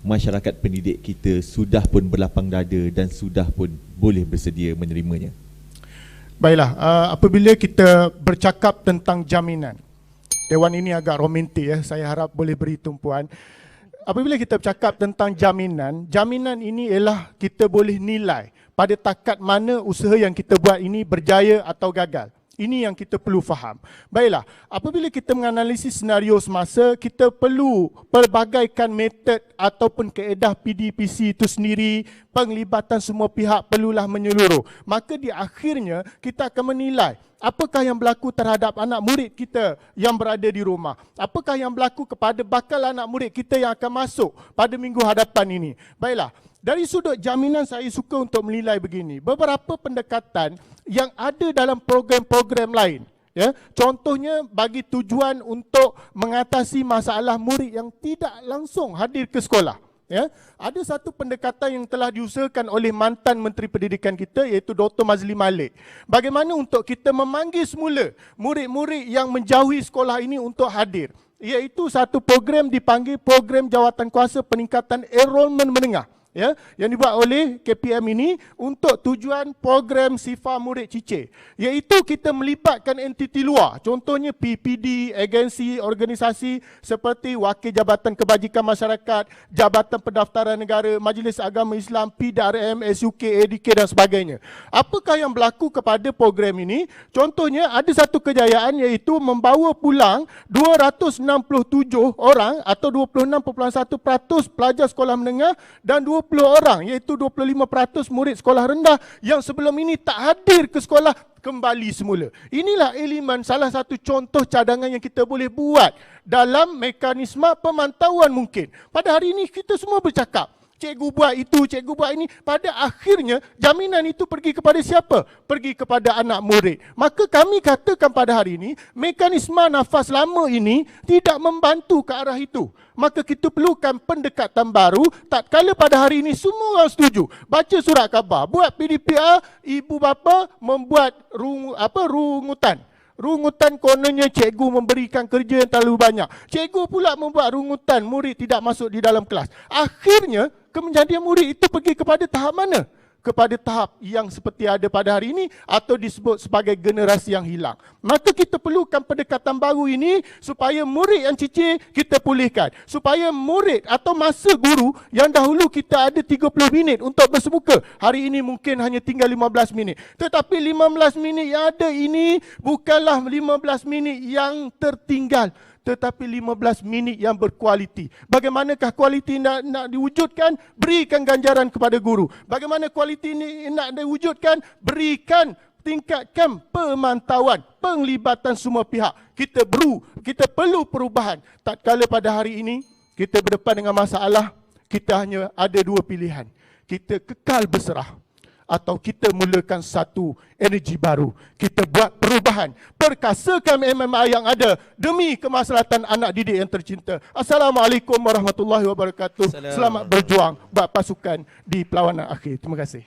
masyarakat pendidik kita sudah pun berlapang dada dan sudah pun boleh bersedia menerimanya? Baiklah, apabila kita bercakap tentang jaminan, Dewan ini agak romantik ya, saya harap boleh beri tumpuan. Apabila kita bercakap tentang jaminan, jaminan ini ialah kita boleh nilai pada takat mana usaha yang kita buat ini berjaya atau gagal. Ini yang kita perlu faham. Baiklah, apabila kita menganalisis senario semasa, kita perlu pelbagaikan metod ataupun kaedah PDPC itu sendiri, penglibatan semua pihak perlulah menyeluruh. Maka di akhirnya kita akan menilai apakah yang berlaku terhadap anak murid kita yang berada di rumah. Apakah yang berlaku kepada bakal anak murid kita yang akan masuk pada minggu hadapan ini. Baiklah, dari sudut jaminan saya suka untuk menilai begini. Beberapa pendekatan yang ada dalam program-program lain. Ya, contohnya bagi tujuan untuk mengatasi masalah murid yang tidak langsung hadir ke sekolah. Ya, ada satu pendekatan yang telah diusahakan oleh mantan Menteri Pendidikan kita iaitu Dr. Mazli Malik. Bagaimana untuk kita memanggil semula murid-murid yang menjauhi sekolah ini untuk hadir. Iaitu satu program dipanggil Program Jawatankuasa Peningkatan Enrolment Menengah. Ya, yang dibuat oleh KPM ini untuk tujuan program Sifa Murid Cicir, iaitu kita melibatkan entiti luar, contohnya PPD, agensi, organisasi seperti Wakil Jabatan Kebajikan Masyarakat, Jabatan Pendaftaran Negara, Majlis Agama Islam, PDRM, SUK, ADK dan sebagainya. Apakah yang berlaku kepada program ini? Contohnya ada satu kejayaan iaitu membawa pulang 267 orang atau 26.1% pelajar sekolah menengah dan 20 orang iaitu 25% murid sekolah rendah yang sebelum ini tak hadir ke sekolah kembali semula. Inilah elemen salah satu contoh cadangan yang kita boleh buat dalam mekanisme pemantauan mungkin. Pada hari ini kita semua bercakap, cikgu buat itu, cikgu buat ini. Pada akhirnya jaminan itu pergi kepada siapa? Pergi kepada anak murid. Maka kami katakan pada hari ini mekanisme nafas lama ini tidak membantu ke arah itu. Maka kita perlukan pendekatan baru. Tak kala pada hari ini semua orang setuju, baca surat khabar, buat PDPR, ibu bapa membuat rungutan. Rungutan kononnya cikgu memberikan kerja yang terlalu banyak. Cikgu pula membuat rungutan, murid tidak masuk di dalam kelas. Akhirnya kemenjadian murid itu pergi kepada tahap mana? Kepada tahap yang seperti ada pada hari ini atau disebut sebagai generasi yang hilang. Maka kita perlukan pendekatan baru ini supaya murid yang cicir kita pulihkan. Supaya murid atau masa guru yang dahulu kita ada 30 minit untuk bersemuka, hari ini mungkin hanya tinggal 15 minit. Tetapi 15 minit yang ada ini bukanlah 15 minit yang tertinggal, tetapi 15 minit yang berkualiti. Bagaimanakah kualiti nak diwujudkan? Berikan ganjaran kepada guru. Bagaimana kualiti ini nak diwujudkan? Berikan, tingkatkan pemantauan, penglibatan semua pihak. Kita perlu perubahan. Tak kala pada hari ini kita berdepan dengan masalah, kita hanya ada dua pilihan. Kita kekal berserah atau kita mulakan satu energi baru. Kita buat perubahan. Perkasakan MMI yang ada demi kemaslahatan anak didik yang tercinta. Assalamualaikum warahmatullahi wabarakatuh. Selamat berjuang buat pasukan di perlawanan akhir. Terima kasih.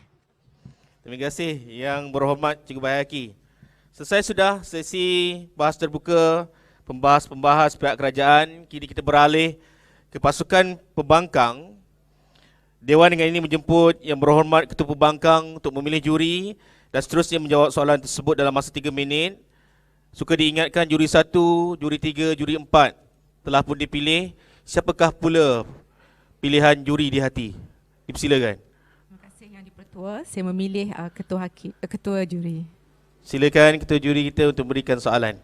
Terima kasih Yang Berhormat Cikgu Bayaki. Selesai sudah sesi bahas terbuka pembahas-pembahas pihak kerajaan. Kini kita beralih ke pasukan pembangkang. Dewan dengan ini menjemput Yang Berhormat Ketua Pembangkang untuk memilih juri dan seterusnya menjawab soalan tersebut dalam masa 3 minit. Suka diingatkan juri 1, juri 3, juri 4 telah pun dipilih. Siapakah pula pilihan juri di hati? Dipersilakan. Terima kasih Yang di-Pertua. Saya memilih ketua juri. Silakan Ketua Juri kita untuk berikan soalan.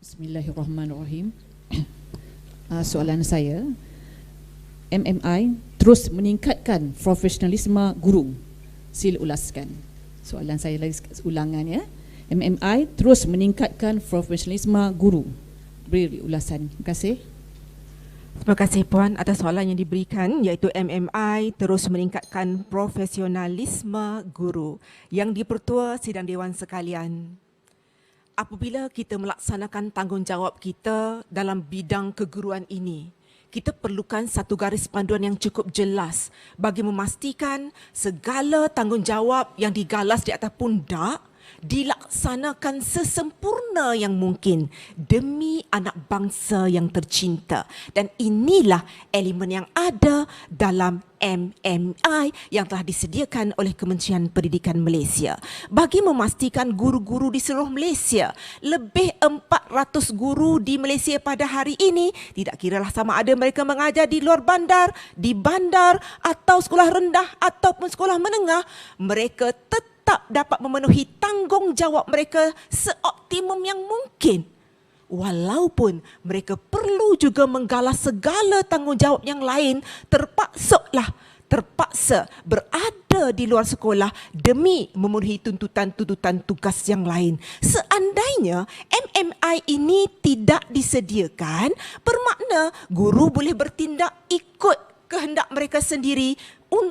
Bismillahirrahmanirrahim. Soalan saya, MMI terus meningkatkan profesionalisme guru. Sila ulaskan. Soalan saya lagi ulangan ya. MMI terus meningkatkan profesionalisme guru. Beri ulasan. Terima kasih. Terima kasih Puan atas soalan yang diberikan, iaitu MMI terus meningkatkan profesionalisme guru. Yang di-Pertua Sidang Dewan sekalian, apabila kita melaksanakan tanggungjawab kita dalam bidang keguruan ini, kita perlukan satu garis panduan yang cukup jelas bagi memastikan segala tanggungjawab yang digalas di atas pundak dilaksanakan sesempurna yang mungkin demi anak bangsa yang tercinta. Dan inilah elemen yang ada dalam MMI yang telah disediakan oleh Kementerian Pendidikan Malaysia bagi memastikan guru-guru di seluruh Malaysia, lebih 400 guru di Malaysia pada hari ini, tidak kiralah sama ada mereka mengajar di luar bandar, di bandar atau sekolah rendah ataupun sekolah menengah, mereka tetap dapat memenuhi tanggungjawab mereka seoptimum yang mungkin. Walaupun mereka perlu juga menggalas segala tanggungjawab yang lain, terpaksa berada di luar sekolah demi memenuhi tuntutan-tuntutan tugas yang lain. Seandainya MMI ini tidak disediakan, bermakna guru boleh bertindak ikut kehendak mereka sendiri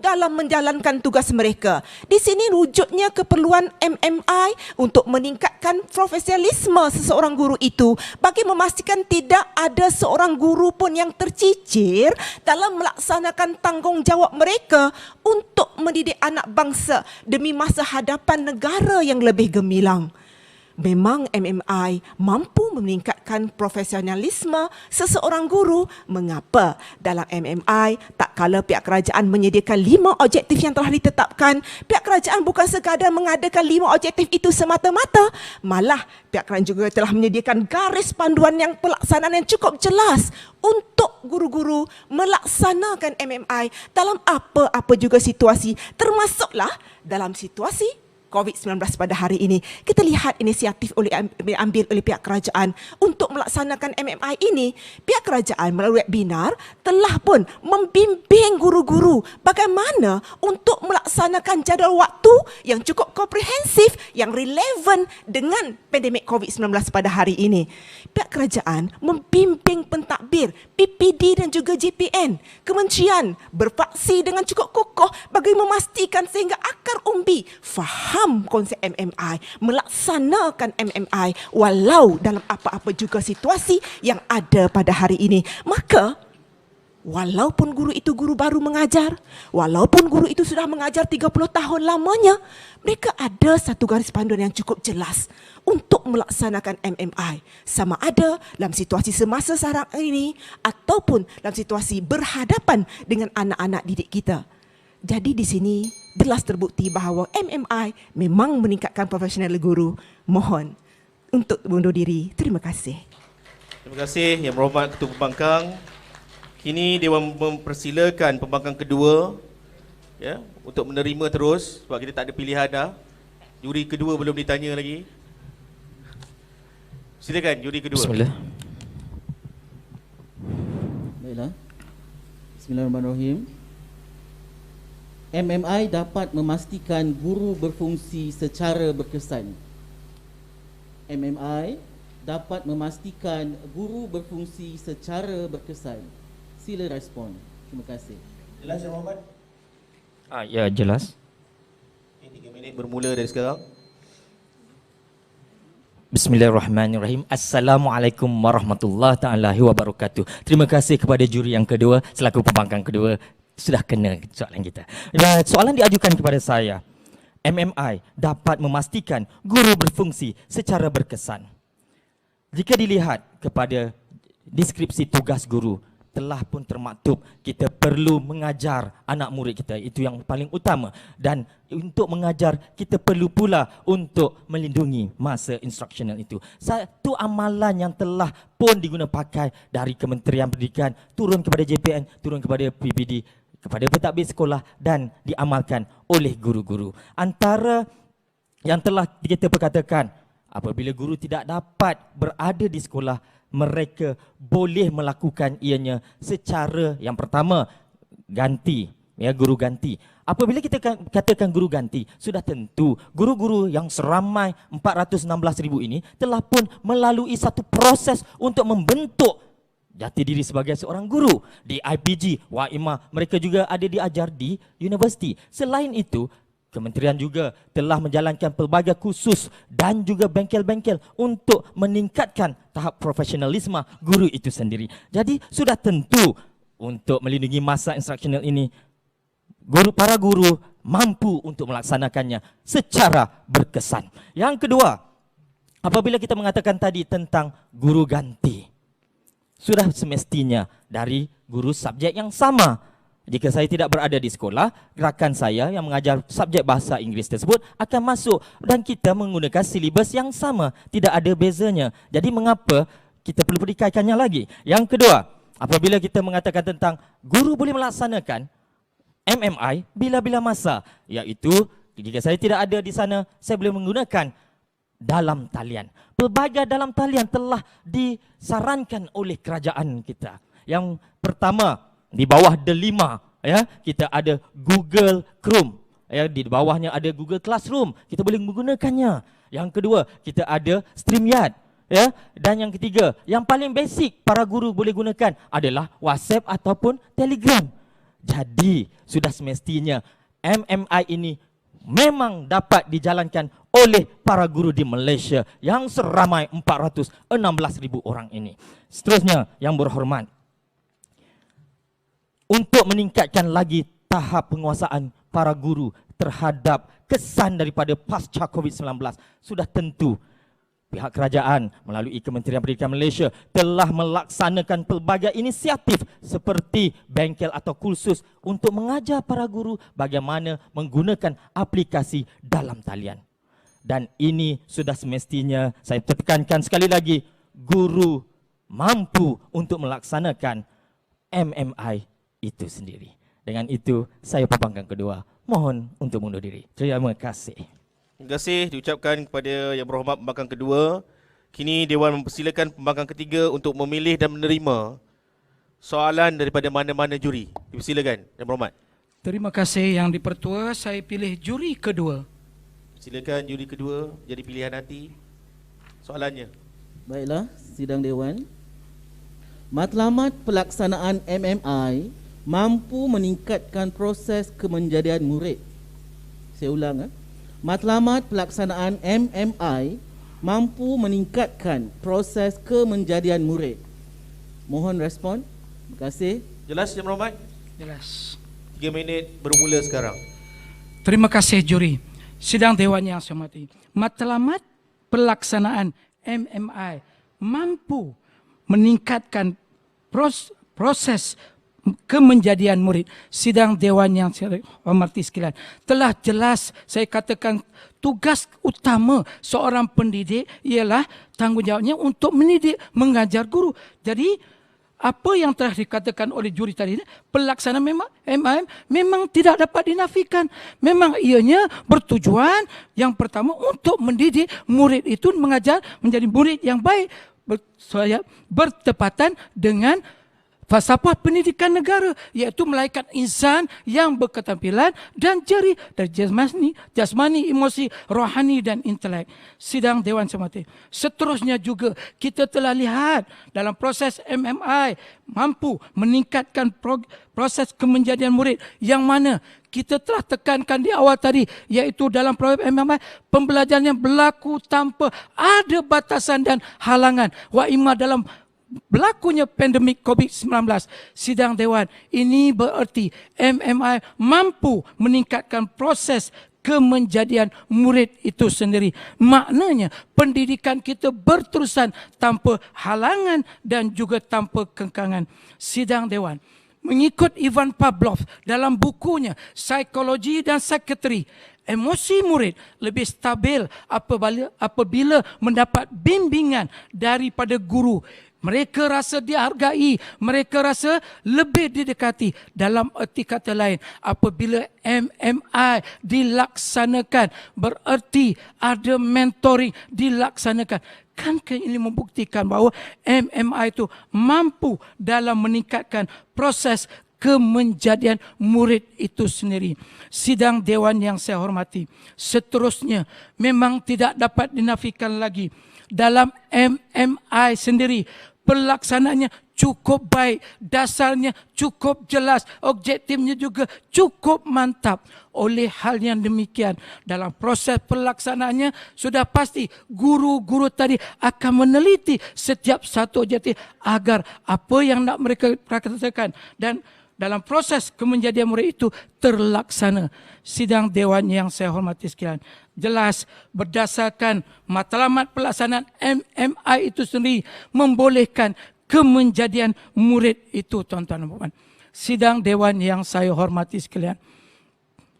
dalam menjalankan tugas mereka. Di sini rujuknya keperluan MMI untuk meningkatkan profesionalisme seseorang guru itu bagi memastikan tidak ada seorang guru pun yang tercicir dalam melaksanakan tanggungjawab mereka untuk mendidik anak bangsa demi masa hadapan negara yang lebih gemilang. Memang MMI mampu meningkatkan profesionalisme seseorang guru. Mengapa dalam MMI tak kala pihak kerajaan menyediakan 5 objektif yang telah ditetapkan, pihak kerajaan bukan sekadar mengadakan 5 objektif itu semata-mata, malah pihak kerajaan juga telah menyediakan garis panduan yang pelaksanaan yang cukup jelas untuk guru-guru melaksanakan MMI dalam apa-apa juga situasi, termasuklah dalam situasi COVID-19 pada hari ini. Kita lihat inisiatif diambil oleh pihak kerajaan untuk melaksanakan MMI ini. Pihak kerajaan melalui webinar telah pun membimbing guru-guru bagaimana untuk melaksanakan jadual waktu yang cukup komprehensif, yang relevan dengan pandemik COVID-19 pada hari ini. Pihak kerajaan membimbing pentadbir, PPD dan juga JPN. Kementerian berfaksi dengan cukup kokoh bagi memastikan sehingga akar umbi faham konsep MMI, melaksanakan MMI walau dalam apa-apa juga situasi yang ada pada hari ini. Maka walaupun guru itu guru baru mengajar, walaupun guru itu sudah mengajar 30 tahun lamanya, mereka ada satu garis panduan yang cukup jelas untuk melaksanakan MMI. Sama ada dalam situasi semasa sekarang ini ataupun dalam situasi berhadapan dengan anak-anak didik kita. Jadi di sini jelas terbukti bahawa MMI memang meningkatkan profesional guru. Mohon untuk mengundur diri. Terima kasih. Terima kasih Yang Berhormat Ketua Pembangkang. Kini Dewan mempersilakan pembangkang kedua untuk menerima terus sebab kita tak ada pilihan dah. Juri kedua belum ditanya lagi. Silakan juri kedua. Bismillah. Baiklah. Bismillahirrahmanirrahim. MMI dapat memastikan guru berfungsi secara berkesan. MMI dapat memastikan guru berfungsi secara berkesan. Sila respon. Terima kasih. Jelas Yang Berhormat? Ya, jelas. 3 minit bermula dari sekarang. Bismillahirrahmanirrahim. Assalamualaikum warahmatullahi taala wabarakatuh. Terima kasih kepada juri yang kedua selaku pembangkang kedua. Sudah kena soalan kita. Soalan diajukan kepada saya. MMI dapat memastikan guru berfungsi secara berkesan. Jika dilihat kepada deskripsi tugas guru, telah pun termaktub kita perlu mengajar anak murid kita. Itu yang paling utama. Dan untuk mengajar, kita perlu pula untuk melindungi masa instructional itu. Satu amalan yang telah pun digunakan pakai dari Kementerian Pendidikan, turun kepada JPN, turun kepada PPD, kepada pentadbir sekolah dan diamalkan oleh guru-guru. Antara yang telah kita perkatakan, apabila guru tidak dapat berada di sekolah, mereka boleh melakukan ianya secara yang pertama, ganti, guru ganti. Apabila kita katakan guru ganti, sudah tentu guru-guru yang seramai 416,000 ini telah pun melalui satu proses untuk membentuk jati diri sebagai seorang guru. Di IPG, WAIMA, mereka juga ada diajar di universiti. Selain itu, Kementerian juga telah menjalankan pelbagai kursus dan juga bengkel-bengkel untuk meningkatkan tahap profesionalisme guru itu sendiri. Jadi sudah tentu untuk melindungi masa instructional ini, para guru mampu untuk melaksanakannya secara berkesan. Yang kedua, apabila kita mengatakan tadi tentang guru ganti, sudah semestinya dari guru subjek yang sama. Jika saya tidak berada di sekolah, rakan saya yang mengajar subjek bahasa Inggeris tersebut akan masuk dan kita menggunakan silibus yang sama. Tidak ada bezanya. Jadi mengapa kita perlu pertikaikannya lagi? Yang kedua, apabila kita mengatakan tentang guru boleh melaksanakan MMI bila-bila masa, iaitu jika saya tidak ada di sana, saya boleh menggunakan dalam talian. Pelbagai dalam talian telah disarankan oleh kerajaan kita. Yang pertama, di bawah delima, ya, kita ada Google Chrome. Ya, di bawahnya ada Google Classroom. Kita boleh menggunakannya. Yang kedua, kita ada StreamYard. Ya, dan yang ketiga, yang paling basic para guru boleh gunakan adalah WhatsApp ataupun Telegram. Jadi, sudah semestinya MMI ini memang dapat dijalankan oleh para guru di Malaysia yang seramai 416,000 orang ini. Seterusnya, yang berhormat, untuk meningkatkan lagi tahap penguasaan para guru terhadap kesan daripada pasca COVID-19, sudah tentu pihak kerajaan melalui Kementerian Pendidikan Malaysia telah melaksanakan pelbagai inisiatif seperti bengkel atau kursus untuk mengajar para guru bagaimana menggunakan aplikasi dalam talian. Dan ini sudah semestinya, saya tekankan sekali lagi, guru mampu untuk melaksanakan MMI itu sendiri. Dengan itu, saya pembangkang kedua mohon untuk mundur diri. Terima kasih. Terima kasih diucapkan kepada Yang Berhormat Pembangkang kedua. Kini Dewan mempersilakan pembangkang ketiga untuk memilih dan menerima soalan daripada mana-mana juri. Dipersilakan, Yang Berhormat. Terima kasih Yang Dipertua. Saya pilih juri kedua. Silakan juri kedua jadi pilihan hati. Soalannya. Baiklah, sidang Dewan. Matlamat pelaksanaan MMI mampu meningkatkan proses kemenjadian murid. Saya ulang. Matlamat pelaksanaan MMI mampu meningkatkan proses kemenjadian murid. Mohon respon. Terima kasih. Jelas, Yang Berhormat? Jelas. 3 minit bermula sekarang. Terima kasih juri. Sidang Dewan yang saya hormati. Matlamat pelaksanaan MMI mampu meningkatkan proses kemenjadian murid. Sidang Dewan yang saya hormati sekalian, telah jelas saya katakan tugas utama seorang pendidik ialah tanggungjawabnya untuk mendidik, mengajar guru. Jadi apa yang telah dikatakan oleh juri tadi, pelaksanaan MMI memang tidak dapat dinafikan. Memang ianya bertujuan yang pertama untuk mendidik murid itu mengajar menjadi murid yang baik, bertepatan dengan falsafah pendidikan negara, iaitu melahirkan insan yang berketampilan dan jeri dari jasmani, emosi, rohani dan intelek. Sidang Dewan Semati. Seterusnya juga kita telah lihat dalam proses MMI mampu meningkatkan proses kemenjadian murid yang mana kita telah tekankan di awal tadi, iaitu dalam program MMI pembelajaran yang berlaku tanpa ada batasan dan halangan. Wa imma dalam berlakunya pandemik COVID-19. Sidang Dewan, ini bererti MMI mampu meningkatkan proses kemenjadian murid itu sendiri. Maknanya pendidikan kita berterusan tanpa halangan dan juga tanpa kengkangan. Sidang Dewan, mengikut Ivan Pavlov dalam bukunya Psikologi dan Psikiatri, emosi murid lebih stabil apabila mendapat bimbingan daripada guru. Mereka rasa dihargai, mereka rasa lebih didekati. Dalam erti kata lain, apabila MMI dilaksanakan, bererti ada mentoring dilaksanakan. Kan ini membuktikan bahawa MMI itu mampu dalam meningkatkan proses kemenjadian murid itu sendiri. Sidang Dewan yang saya hormati, seterusnya memang tidak dapat dinafikan lagi. Dalam MMI sendiri, pelaksanaannya cukup baik, dasarnya cukup jelas, objektifnya juga cukup mantap. Oleh hal yang demikian, dalam proses pelaksanaannya sudah pasti guru-guru tadi akan meneliti setiap satu objektif agar apa yang nak mereka praktekkan dan dalam proses kemenjadian murid itu terlaksana. Sidang Dewan yang saya hormati sekalian, jelas berdasarkan matlamat pelaksanaan MMI itu sendiri membolehkan kemenjadian murid itu, tuan-tuan dan puan. Sidang Dewan yang saya hormati sekalian,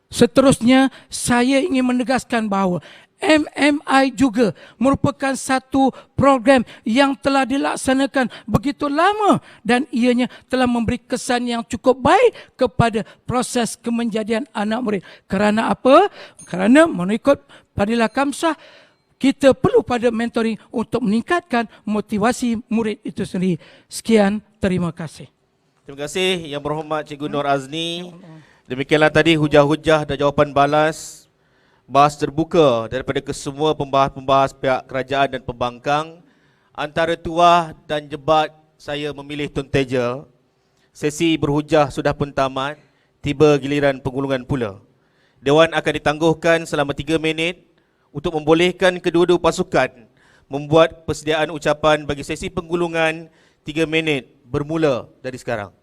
seterusnya saya ingin menegaskan bahawa MMI juga merupakan satu program yang telah dilaksanakan begitu lama dan ianya telah memberi kesan yang cukup baik kepada proses kemenjadian anak murid. Kerana apa? Kerana mengikut Fadilah Kamsah, kita perlu pada mentoring untuk meningkatkan motivasi murid itu sendiri. Sekian, terima kasih. Terima kasih Yang Berhormat Cikgu Nur Azni. Demikianlah tadi hujah-hujah dan jawapan balas bahas terbuka daripada kesemua pembahas-pembahas pihak kerajaan dan pembangkang. Antara tuah dan jebat saya memilih Tun Teja. Sesi berhujah sudah pun tamat, tiba giliran penggulungan pula. Dewan akan ditangguhkan selama 3 minit untuk membolehkan kedua-dua pasukan membuat persediaan ucapan bagi sesi penggulungan 3 minit bermula dari sekarang.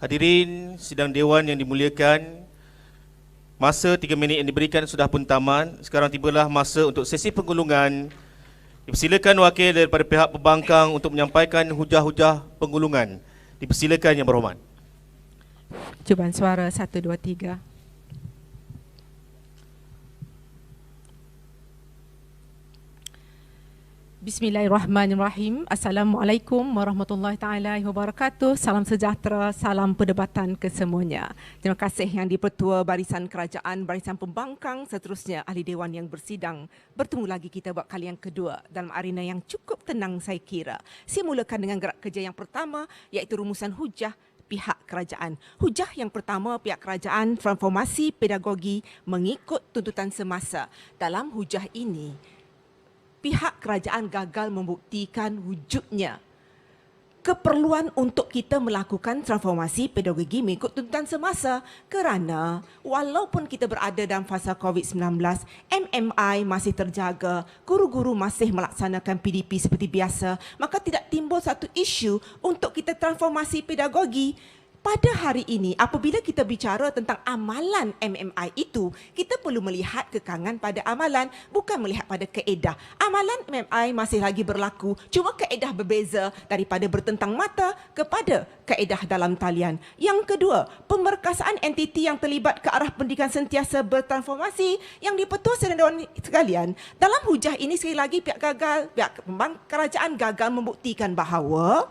Hadirin sidang Dewan yang dimuliakan, masa 3 minit yang diberikan sudah pun tamat. Sekarang tibalah masa untuk sesi penggulungan. Dipersilakan wakil daripada pihak pembangkang untuk menyampaikan hujah-hujah penggulungan. Dipersilakan Yang Berhormat. Cubaan suara 1, 2, 3. Bismillahirrahmanirrahim. Assalamualaikum warahmatullahi taala wabarakatuh. Salam sejahtera, salam perdebatan kesemuanya. Terima kasih Yang di-Pertua Barisan Kerajaan, Barisan Pembangkang, seterusnya Ahli Dewan yang bersidang. Bertemu lagi kita buat kali yang kedua dalam arena yang cukup tenang saya kira. Saya mulakan dengan gerak kerja yang pertama, iaitu rumusan hujah pihak kerajaan. Hujah yang pertama, pihak kerajaan transformasi pedagogi mengikut tuntutan semasa. Dalam hujah ini, pihak kerajaan gagal membuktikan wujudnya keperluan untuk kita melakukan transformasi pedagogi mengikut tuntutan semasa kerana walaupun kita berada dalam fasa COVID-19, MMI masih terjaga, guru-guru masih melaksanakan PDP seperti biasa, maka tidak timbul satu isu untuk kita transformasi pedagogi. Pada hari ini, apabila kita bicara tentang amalan MMI itu, kita perlu melihat kekangan pada amalan, bukan melihat pada kaedah. Amalan MMI masih lagi berlaku, cuma kaedah berbeza daripada bertentang mata kepada kaedah dalam talian. Yang kedua, pemerkasaan entiti yang terlibat ke arah pendidikan sentiasa bertransformasi. Yang di-Pertua Sidang Dewan sekalian, dalam hujah ini sekali lagi pihak kerajaan gagal membuktikan bahawa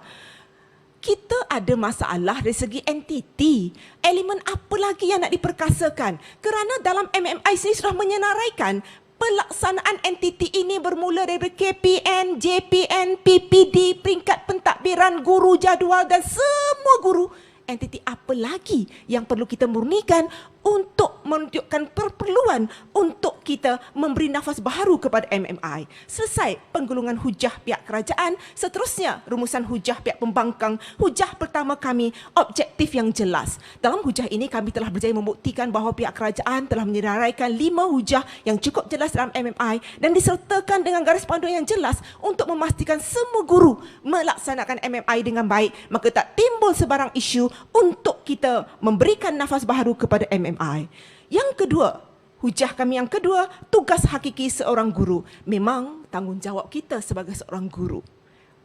kita ada masalah dari segi entiti. Elemen apa lagi yang nak diperkasakan? Kerana dalam MMI sendiri sudah menyenaraikan pelaksanaan entiti ini bermula dari KPN, JPN, PPD, peringkat pentadbiran, guru jadual dan semua guru. Entiti apa lagi yang perlu kita murnikan untuk menunjukkan perperluan untuk kita memberi nafas baharu kepada MMI. Selesai penggulungan hujah pihak kerajaan, seterusnya rumusan hujah pihak pembangkang. Hujah pertama kami, objektif yang jelas. Dalam hujah ini kami telah berjaya membuktikan bahawa pihak kerajaan telah menyenaraikan 5 hujah yang cukup jelas dalam MMI dan disertakan dengan garis panduan yang jelas untuk memastikan semua guru melaksanakan MMI dengan baik, maka tak timbul sebarang isu untuk kita memberikan nafas baharu kepada MMI. Yang kedua, hujah kami yang kedua, tugas hakiki seorang guru. Memang tanggungjawab kita sebagai seorang guru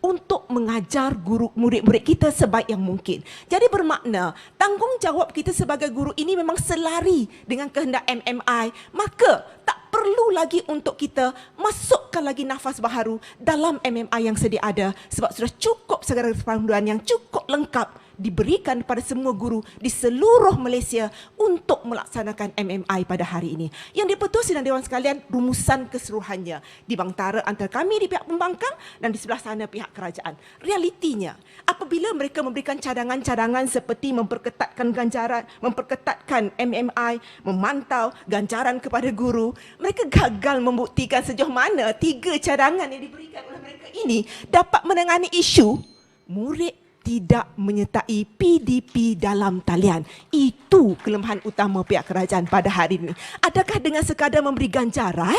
untuk mengajar guru murid-murid kita sebaik yang mungkin. Jadi bermakna tanggungjawab kita sebagai guru ini memang selari dengan kehendak MMI, maka tak perlu lagi untuk kita masukkan lagi nafas baharu dalam MMI yang sedia ada sebab sudah cukup segala panduan yang cukup lengkap diberikan kepada semua guru di seluruh Malaysia untuk melaksanakan MMI pada hari ini. Yang di-Pertua Sidang Dewan sekalian, rumusan keseluruhannya di bantara antara kami di pihak pembangkang dan di sebelah sana pihak kerajaan. Realitinya, apabila mereka memberikan cadangan-cadangan seperti memperketatkan ganjaran, memperketatkan MMI, memantau ganjaran kepada guru, mereka gagal membuktikan sejauh mana 3 cadangan yang diberikan oleh mereka ini dapat menangani isu murid tidak menyertai PDP dalam talian. Itu kelemahan utama pihak kerajaan pada hari ini. Adakah dengan sekadar memberi ganjaran,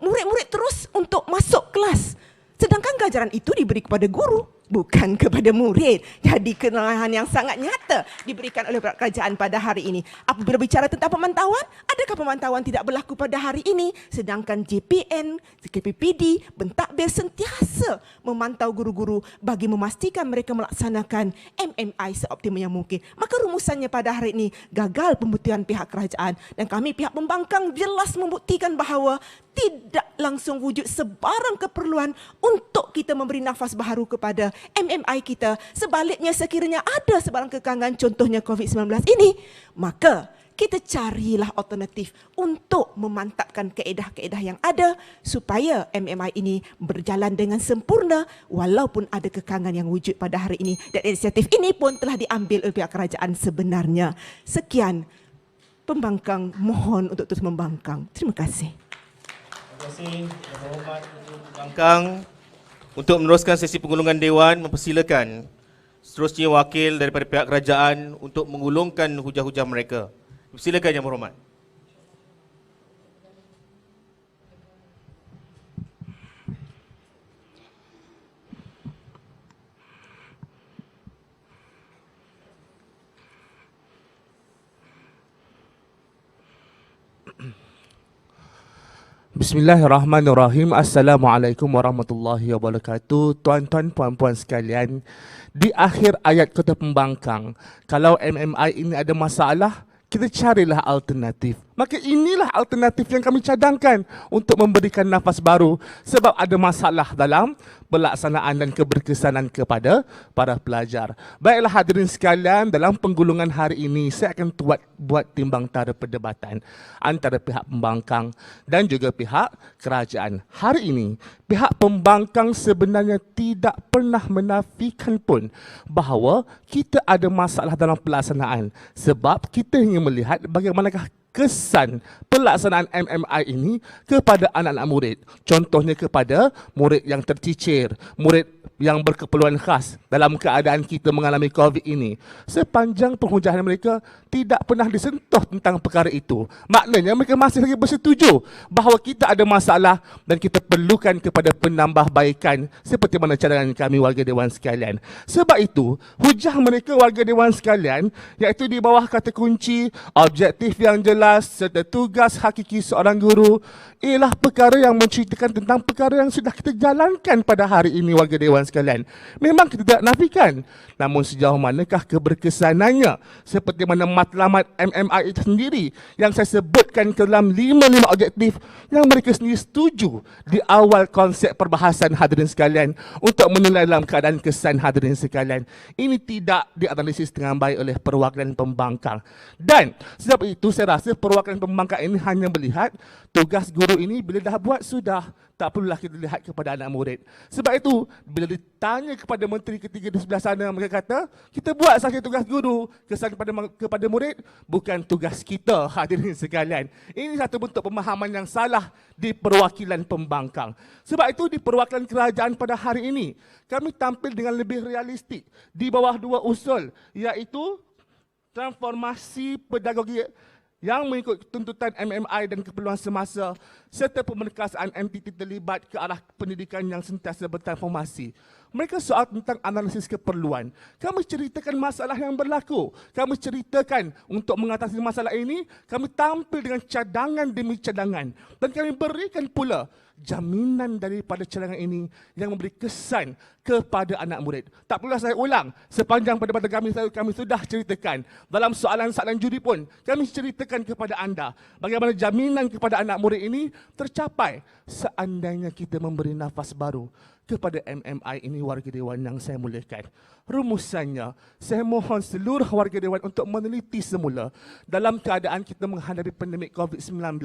murid-murid terus untuk masuk kelas, sedangkan ganjaran itu diberi kepada guru, bukan kepada murid. Jadi kelemahan yang sangat nyata diberikan oleh pihak kerajaan pada hari ini. Apabila bicara tentang pemantauan, adakah pemantauan tidak berlaku pada hari ini? Sedangkan JPN, KPPD, pentadbir sentiasa memantau guru-guru bagi memastikan mereka melaksanakan MMI seoptimal yang mungkin. Maka rumusannya pada hari ini gagal pembuktian pihak kerajaan dan kami pihak pembangkang jelas membuktikan bahawa tidak langsung wujud sebarang keperluan untuk kita memberi nafas baharu kepada MMI kita. Sebaliknya sekiranya ada sebarang kekangan contohnya COVID-19 ini, maka kita carilah alternatif untuk memantapkan kaedah-kaedah yang ada supaya MMI ini berjalan dengan sempurna walaupun ada kekangan yang wujud pada hari ini. Dan inisiatif ini pun telah diambil oleh pihak kerajaan sebenarnya. Sekian, pembangkang mohon untuk terus membangkang. Terima kasih. Terima kasih, Yang Berhormat Pembangkang. Untuk meneruskan sesi penggulungan Dewan, mempersilakan seterusnya wakil daripada pihak kerajaan untuk mengulungkan hujah-hujah mereka. Silakan Yang Berhormat. Bismillahirrahmanirrahim. Assalamualaikum warahmatullahi wabarakatuh. Tuan-tuan, puan-puan sekalian, di akhir ayat kota pembangkang, kalau MMI ini ada masalah, kita carilah alternatif. Maka inilah alternatif yang kami cadangkan untuk memberikan nafas baru sebab ada masalah dalam pelaksanaan dan keberkesanan kepada para pelajar. Baiklah hadirin sekalian, dalam penggulungan hari ini saya akan buat timbang tara perdebatan antara pihak pembangkang dan juga pihak kerajaan. Hari ini, pihak pembangkang sebenarnya tidak pernah menafikan pun bahawa kita ada masalah dalam pelaksanaan sebab kita ingin melihat bagaimanakah kesan pelaksanaan MMI ini kepada anak-anak murid. Contohnya kepada murid yang tercicir, murid yang berkeperluan khas dalam keadaan kita mengalami COVID ini. Sepanjang penghujatan mereka tidak pernah disentuh tentang perkara itu. Maknanya mereka masih lagi bersetuju bahawa kita ada masalah dan kita perlukan kepada penambahbaikan seperti mana cadangan kami warga Dewan sekalian. Sebab itu, hujah mereka warga Dewan sekalian iaitu di bawah kata kunci objektif yang jelas serta tugas hakiki seorang guru ialah perkara yang menceritakan tentang perkara yang sudah kita jalankan pada hari ini warga Dewan sekalian. Memang kita tidak nafikan, namun sejauh manakah keberkesanannya seperti mana matlamat MMI itu sendiri yang saya sebutkan ke dalam 5 objektif yang mereka sendiri setuju di awal konsep perbahasan hadirin sekalian untuk menilai dalam keadaan kesan hadirin sekalian. Ini tidak dianalisis dengan baik oleh perwakilan pembangkang. Dan sebab itu saya rasa perwakilan pembangkang ini hanya melihat tugas guru ini bila dah buat sudah, tak perlulah kita lihat kepada anak murid. Sebab itu, bila ditanya kepada menteri ketiga di sebelah sana, mereka kata, kita buat sahaja tugas guru, kesan kepada murid, bukan tugas kita, hadirin sekalian. Ini satu bentuk pemahaman yang salah di perwakilan pembangkang. Sebab itu, di perwakilan kerajaan pada hari ini, kami tampil dengan lebih realistik di bawah 2 usul, iaitu transformasi pedagogi yang mengikut tuntutan MMI dan keperluan semasa serta pemerkasaan entiti terlibat ke arah pendidikan yang sentiasa bertransformasi. Mereka soal tentang analisis keperluan. Kami ceritakan masalah yang berlaku. Kami ceritakan untuk mengatasi masalah ini, kami tampil dengan cadangan demi cadangan. Dan kami berikan pula jaminan daripada cadangan ini yang memberi kesan kepada anak murid. Tak perlulah saya ulang, sepanjang perdebatan kami sudah ceritakan. Dalam soalan-soalan juri pun, kami ceritakan kepada anda bagaimana jaminan kepada anak murid ini tercapai seandainya kita memberi nafas baru kepada MMI ini warga Dewan yang saya muliakan. Rumusannya, saya mohon seluruh warga Dewan untuk meneliti semula dalam keadaan kita menghadapi pandemik COVID-19.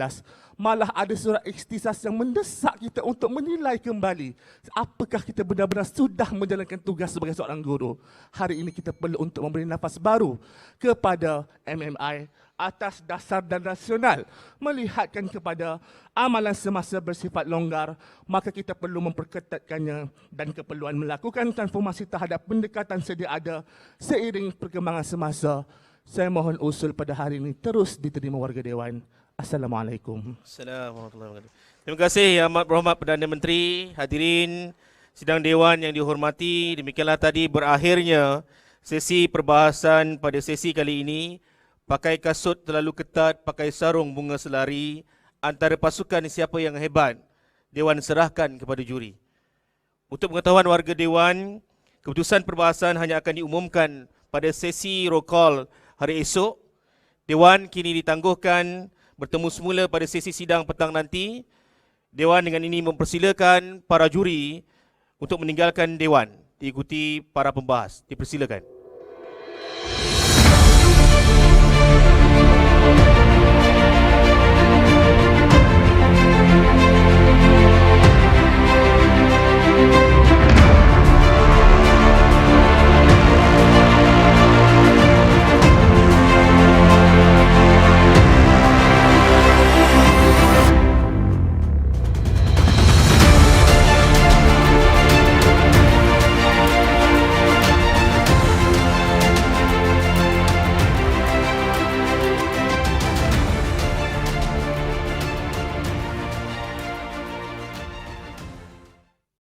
Malah ada surat ikhtisas yang mendesak kita untuk menilai kembali apakah kita benar-benar sudah menjalankan tugas sebagai seorang guru. Hari ini kita perlu untuk memberi nafas baru kepada MMI atas dasar dan rasional melihatkan kepada amalan semasa bersifat longgar, maka kita perlu memperketatkannya dan keperluan melakukan transformasi terhadap pendekatan sedia ada seiring perkembangan semasa. Saya mohon usul pada hari ini terus diterima warga Dewan. Assalamualaikum. Assalamualaikum warahmatullahi wabarakatuh. Terima kasih Yang Amat Berhormat Perdana Menteri, hadirin sidang Dewan yang dihormati. Demikianlah tadi berakhirnya sesi perbahasan pada sesi kali ini. Pakai kasut terlalu ketat, pakai sarung bunga selari, antara pasukan siapa yang hebat, Dewan serahkan kepada juri. Untuk pengetahuan warga Dewan, keputusan perbahasan hanya akan diumumkan pada sesi roll call hari esok. Dewan kini ditangguhkan bertemu semula pada sesi sidang petang nanti. Dewan dengan ini mempersilakan para juri untuk meninggalkan Dewan, diikuti para pembahas. Dipersilakan.